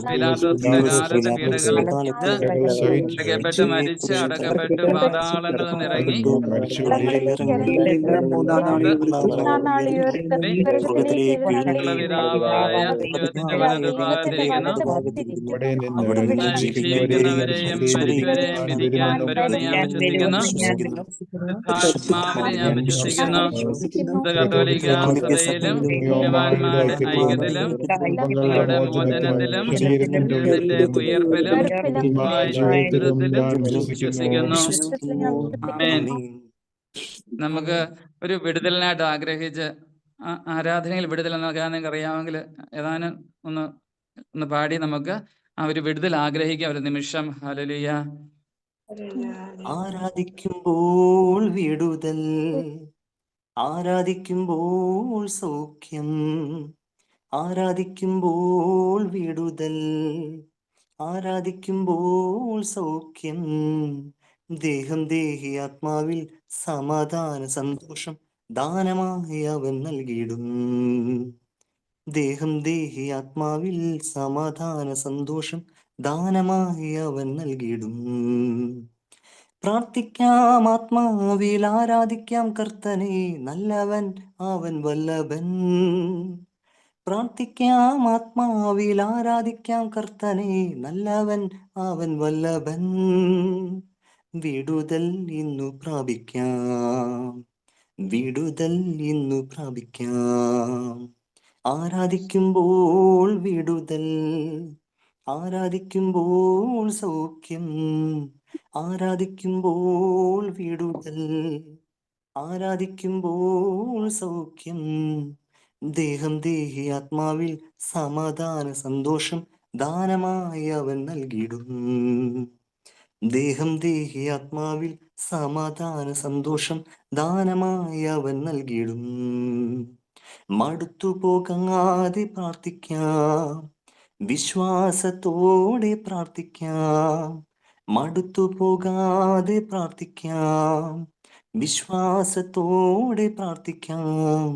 പീലാത്തോസിന്റെ കാലത്ത് പീഡകൾ അടക്കപ്പെട്ട് മരിച്ച് അടക്കപ്പെട്ട് പാതാളങ്ങളിൽ നിന്നിറങ്ങി പിതാവായ ദൈവത്തിന്റെ വലതുഭാഗത്തിരിക്കുന്നു. ജീവിക്കുന്നവരെയും മരിച്ചവരെയും വിധിക്കാൻ വരുമെന്ന് ഞാൻ വിശ്വസിക്കുന്നു. ആത്മാവിനെ ഞാൻ വിശ്വസിക്കുന്നു. കത്തോലിക്ക സഭയിലും യവാന്മാരുടെ ഐക്യത്തിലും ഞങ്ങളുടെ മോചനത്തിലും ഇതിന്റെ ഉയർപ്പിലും ജീവിതത്തിലും വിശ്വസിക്കുന്നു. നമുക്ക് ഒരു വിടുതലിനായിട്ട് ആഗ്രഹിച്ച് ആരാധനയിൽ വിടുതൽ നൽകാൻ നിങ്ങൾക്ക് അറിയാമെങ്കിൽ ഏതാനും ഒന്ന് പാടി നമുക്ക് ആ ഒരു വിടുതൽ ആഗ്രഹിക്കാം. ഒരു നിമിഷം. ഹല്ലേലൂയ. ആരാധിക്കുമ്പോൾ വിടുതൽ, ആരാധിക്കുമ്പോൾ സൗഖ്യം, ആരാധിക്കുമ്പോൾ വിടുതൽ, ആരാധിക്കുമ്പോൾ സൗഖ്യം, ദേഹം ദേഹി ആത്മാവിൽ സമാധാന സന്തോഷം ദാനമായി അവൻ നൽകിയിടും. ദേഹം ദേഹി ആത്മാവിൽ സമാധാന സന്തോഷം ദാനമായി അവൻ നൽകിയിടും. പ്രാർത്ഥിക്കാം ആത്മാവിൽ ആരാധിക്കാം കർത്തനെ, നല്ലവൻ അവൻ വല്ലഭൻ. പ്രാർത്ഥിക്കാം ആത്മാവിൽ ആരാധിക്കാം കർത്തനെ, നല്ലവൻ അവൻ വല്ലഭൻ. വിടുതൽ ഇന്നു പ്രാപിക്കാം, വിടുതൽ ഇന്നു പ്രാപിക്കാം. ആരാധിക്കുമ്പോൾ വിടുതൽ, ആരാധിക്കുമ്പോൾ സൗഖ്യം, ആരാധിക്കുമ്പോൾ വിടുതൽ, ആരാധിക്കുമ്പോൾ സൗഖ്യം, ദേഹം ദേഹി ആത്മാവിൽ സമാധാന സന്തോഷം ദാനമായി അവൻ നൽകിയിടും. ദേഹം ദേഹി ആത്മാവിൽ സമാധാന സന്തോഷം ദാനമായി അവൻ നൽകിയിടും. മടുത്തു പോകാതെ പ്രാർത്ഥിക്കാം, വിശ്വാസത്തോടെ പ്രാർത്ഥിക്കാം. മടുത്തു പോകാതെ പ്രാർത്ഥിക്കാം, വിശ്വാസത്തോടെ പ്രാർത്ഥിക്കാം.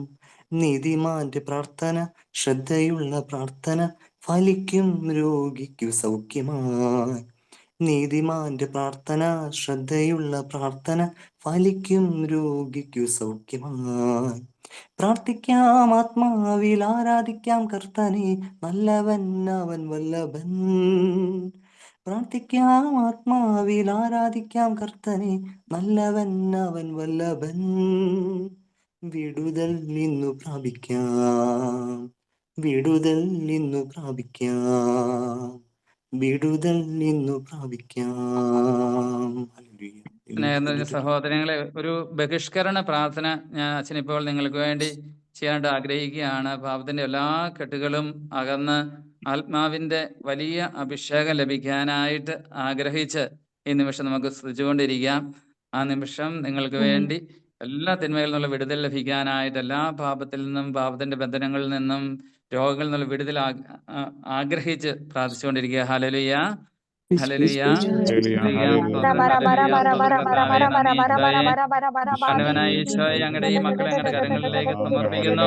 നീതിമാന്റെ പ്രാർത്ഥന, ശ്രദ്ധയുള്ള പ്രാർത്ഥന ഫലിക്കും രോഗിക്കു സൗഖ്യമായി. നീതിമാന്റെ പ്രാർത്ഥന, ശ്രദ്ധയുള്ള പ്രാർത്ഥന ഫലിക്കും രോഗിക്കു സൗഖ്യമായി. പ്രാർത്ഥിക്കാം ആത്മാവിൽ ആരാധിക്കാം കർത്തനെ, നല്ലവൻ അവൻ വല്ലഭൻ. പ്രാർത്ഥിക്കാം ആത്മാവിൽ ആരാധിക്കാം കർത്തനെ, നല്ലവൻ അവൻ വല്ലഭൻ. വിടുതൽ ഇന്നു പ്രാപിക്കാം, വിടുതൽ ഇന്നു പ്രാപിക്കാം, വിടുതൽ ഇന്നു പ്രാപിക്കാം. സ്നേഹം നിറഞ്ഞ സഹോദരങ്ങളെ, ഒരു ബഹിഷ്കരണ പ്രാർത്ഥന ഞാൻ അച്ഛനിപ്പോൾ നിങ്ങൾക്ക് വേണ്ടി ചെയ്യാനായിട്ട് ആഗ്രഹിക്കുകയാണ്. പാപത്തിൻ്റെ എല്ലാ കെട്ടുകളും അകന്ന് ആത്മാവിൻ്റെ വലിയ അഭിഷേകം ലഭിക്കാനായിട്ട് ആഗ്രഹിച്ച് ഈ നിമിഷം നമുക്ക് സ്തുതിച്ചുകൊണ്ടിരിക്കാം. ആ നിമിഷം നിങ്ങൾക്ക് വേണ്ടി എല്ലാ തിന്മകളിൽ നിന്നുള്ള വിടുതൽ ലഭിക്കാനായിട്ട്, എല്ലാ പാപത്തിൽ നിന്നും, പാപത്തിൻ്റെ ബന്ധനങ്ങളിൽ നിന്നും, രോഗങ്ങളിൽ നിന്നുള്ള വിടുതൽ ആഗ്രഹിച്ച് പ്രാർത്ഥിച്ചുകൊണ്ടിരിക്കുക. ഹല്ലേലൂയ, ഹല്ലേലൂയ, കണ്ടവനായ ഈശോയെ, ഞങ്ങളുടെ ഈ മക്കളെ ഞങ്ങളുടെ കരങ്ങളിലേക്ക് സമർപ്പിക്കുന്നു.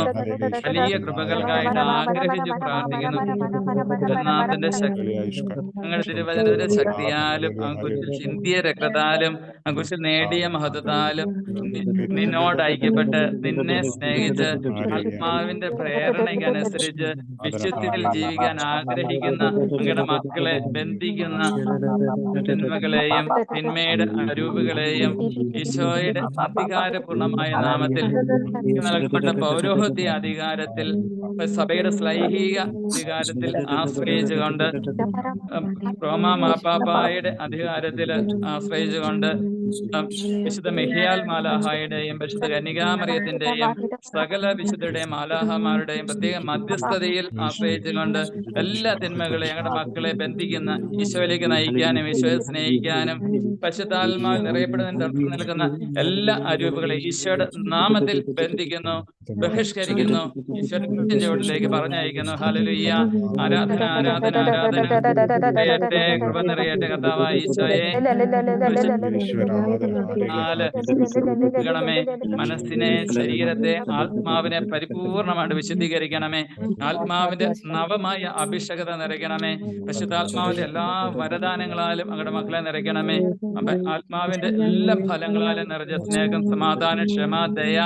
വലിയ കൃപകൾക്കായിട്ട് ആഗ്രഹിച്ച് പ്രാർത്ഥിക്കുന്നു. നാഥന്റെ ശക്തി, ഞങ്ങളുടെ തിരുവചനത്തിന്റെ ശക്തിയാലും ആ കുരിശിൽ ചിന്തിയ രക്തത്താലും ആ കുരിശിൽ നേടിയ മഹത്വത്താലും നിന്നോട് ഐക്യപ്പെട്ട് നിന്നെ സ്നേഹിച്ച് ആത്മാവിന്റെ പ്രേരണയ്ക്ക് അനുസരിച്ച് വിശുദ്ധിയിൽ ജീവിക്കാൻ ആഗ്രഹിക്കുന്ന ഞങ്ങളുടെ മക്കളെ ബന്ധിക്കുന്ന തിന്മകളെയും തിന്മയുടെ അരൂപകളെയും ഈശോയുടെ അധികാരപൂർണമായ നാമത്തിൽ നൽകപ്പെട്ട പൗരോഹിത്യ അധികാരത്തിൽ, സഭയുടെ ശ്ലൈഹിക അധികാരത്തിൽ ആശ്രയിച്ചുകൊണ്ട്, റോമാ മാപ്പാപ്പായുടെ അധികാരത്തിൽ ആശ്രയിച്ചുകൊണ്ട്, വിശുദ്ധ മിഖിയാൽ മാലാഹായുടെയും പരിശുദ്ധ കന്യകാമറിയത്തിന്റെയും സകല വിശുദ്ധരുടെയും മാലാഹമാരുടെയും പ്രത്യേക മധ്യസ്ഥതയിൽ ആശ്രയിച്ചുകൊണ്ട് എല്ലാ തിന്മകളെ ഞങ്ങളുടെ മക്കളെ ബന്ധിക്കുന്ന, ഈശോയിലേക്ക് നയിക്കാനും ഈശോയെ സ്നേഹിക്കാനും പരിശുദ്ധാത്മാവിൽ നിറയപ്പെടുന്നതിന് അർത്ഥം നൽകുന്ന എല്ലാ അരൂപങ്ങളെ ഈശോയുടെ നാമത്തിൽ ബന്ധിക്കുന്നു, ബഹിഷ്കരിക്കുന്നു, ഈശോയുടെ ചുവട്ടിലേക്ക് പറഞ്ഞയക്കുന്നു. ഹല്ലേലൂയ, ആരാധന, ആരാധന, ആരാധന. കൃപ നിറയട്ടെ കർത്താവായ ഈശോയെ. ണമേ മനസ്സിനെ, ശരീരത്തെ, ആത്മാവിനെ പരിപൂർണമായിട്ട് വിശുദ്ധീകരിക്കണമേ. ആത്മാവിന്റെ നവമായ അഭിഷേകത നിറയ്ക്കണമേ. പരിശുദ്ധാത്മാവിന്റെ എല്ലാ വരദാനങ്ങളാലും അങ്ങയുടെ മക്കളെ നിറയ്ക്കണമേ. ആത്മാവിന്റെ എല്ലാ ഫലങ്ങളാലും നിറഞ്ഞ സ്നേഹം, സമാധാനം, ക്ഷമ, ദയ,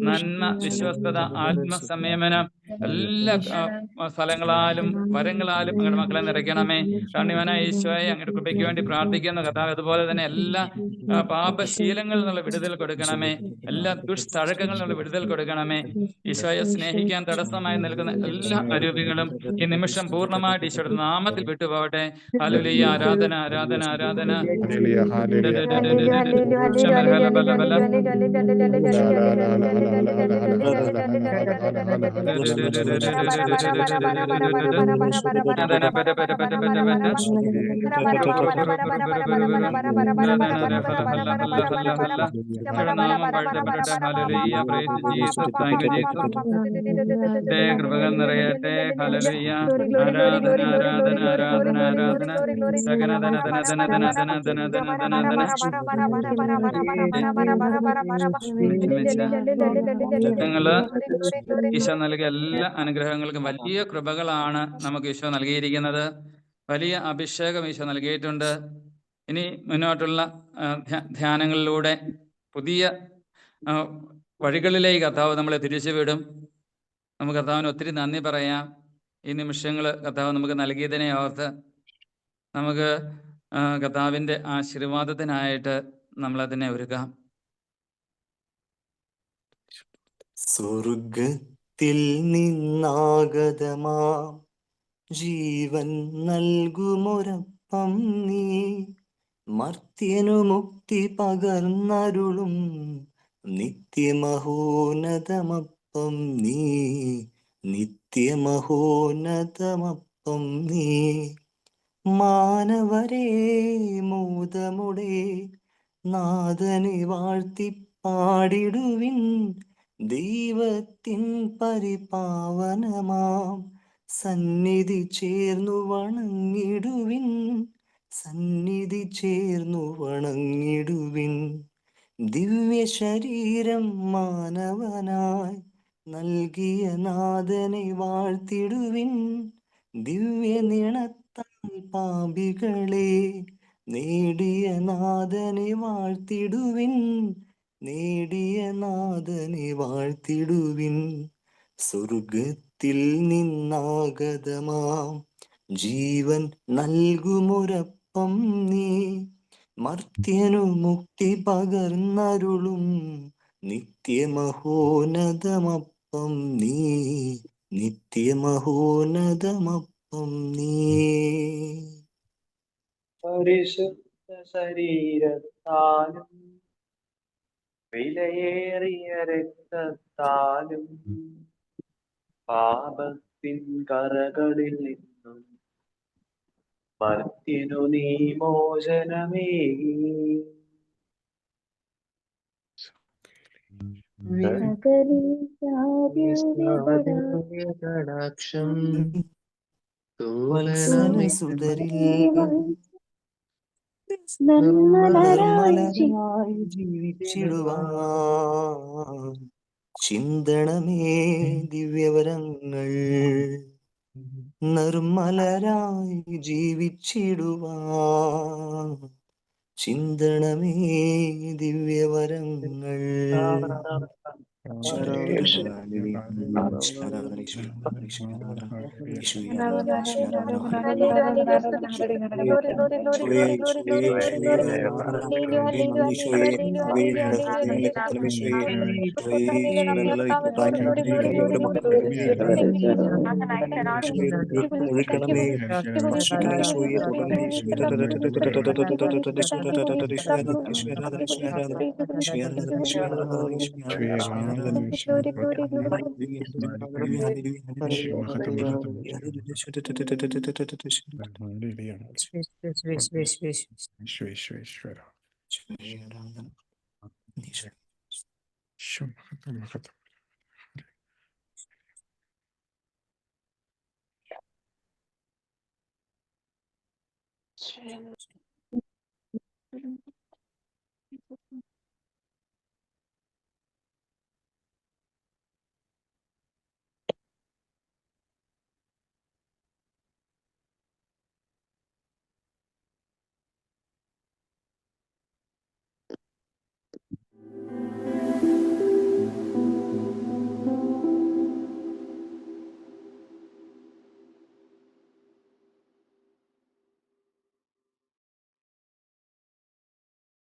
നന്മ, വിശ്വസ്തത, ആത്മസംയമനം, എല്ലാ ഫലങ്ങളാലും വരങ്ങളാലും അങ്ങയുടെ മക്കളെ നിറയ്ക്കണമേ. കാരണവനായ ഈശോയെ, അങ്ങയുടെ കൃപയ്ക്ക് വേണ്ടി പ്രാർത്ഥിക്കുന്നു കർത്താവ്. അതുപോലെ തന്നെ എല്ലാ പാപശീലങ്ങളിൽ നിന്നുള്ള വിടുതൽ കൊടുക്കണമേ. എല്ലാ ദുഷ്തഴക്കങ്ങളിൽ നിന്നുള്ള വിടുതൽ കൊടുക്കണമേ. ഈശോയെ സ്നേഹിക്കാൻ തടസ്സമായി നിൽക്കുന്ന എല്ലാ അരൂപികളും ഈ നിമിഷം പൂർണ്ണമായിട്ട് ഈശോയുടെ നാമത്തിൽ വിട്ടുപോകട്ടെ. ഹല്ലേലൂയ, ആരാധന, ആരാധന, ആരാധന. കൃപകൾ നിറയട്ടെ. ഹല്ലേലൂയ, ആരാധന, ആരാധന, ആരാധന, ആരാധന. ഞങ്ങള് ഈശോ നൽകിയ എല്ലാ അനുഗ്രഹങ്ങൾക്കും വലിയ കൃപകളാണ് നമുക്ക് ഈശോ നൽകിയിരിക്കുന്നത്. വലിയ അഭിഷേകം ഈശോ നൽകിയിട്ടുണ്ട്. ഇനി മുന്നോട്ടുള്ള ധ്യാനങ്ങളിലൂടെ പുതിയ വഴികളിലേക്ക് കർത്താവ് നമ്മളെ തിരിച്ചു വിടും. നമുക്ക് കർത്താവിന് ഒത്തിരി നന്ദി പറയാം. ഈ നിമിഷങ്ങൾ കർത്താവ് നമുക്ക് നൽകിയതിനെ ഓർത്ത് നമുക്ക് കർത്താവിൻ്റെ ആശീർവാദത്തിനായിട്ട് നമ്മളതിനെ ഒരുക്കാം. സ്വർഗത്തിൽ നിന്നാഗതമാം ജീവൻ നൽകുമൊരപ്പം നീ, മർത്യനു മുക്തി പകർന്നരുളും നിത്യമഹോന്നതമപ്പം നീ, നിത്യമഹോന്നതമപ്പം നീ. മാനവരേ മോദമുടെ നാഥനെ വാഴ്ത്തി പാടിടുവിൻ, ദൈവത്തിൻ പരിപാവനമാം സന്നിധി ചേർന്നു വണങ്ങിടുവിൻ, സന്നിധി ചേർന്നു വണങ്ങിടുവിൻ. ദിവ്യ ശരീരം മാനവനായി നൽകിയ നാഥനെ വാഴ്ത്തിടുവിൻ, ദിവ്യ നിണത്താൽ പാപികളെ നേടിയ നാഥനെ വാഴ്ത്തിടുവിൻ, നേടിയ നാഥനെ വാഴ്ത്തിടുവിൻ. സ്വർഗത്തിൽ നിന്നാഗതമാം ജീവൻ നൽകുമൊരപ്പം നീ, മർത്യനു മുക്തി പകർന്നരുളും നിത്യമഹോന്നതമപ്പം നീ, നിത്യമഹോന്നതമപ്പം നീ. പരിശുദ്ധ ശരീരത്താലും വിലയേറിയ രക്തത്താലും പാപത്തിൻ കറകളിൽ നിന്നും മർത്യനു നീ മോചനമേകി. കടാക്ഷം വത്സലസുതരിൽ നിർമ്മലരായി ജീവിച്ചിടുവാൻ ചിന്തണമേ ദിവ്യവരങ്ങൾ. നിർമ്മലരായി ജീവിച്ചിടുവാൻ ചിന്തണമേ ദിവ്യവരങ്ങൾ. ഒഴുക്കണമേ സ്പർശിക്കണമേ തുടരണമേ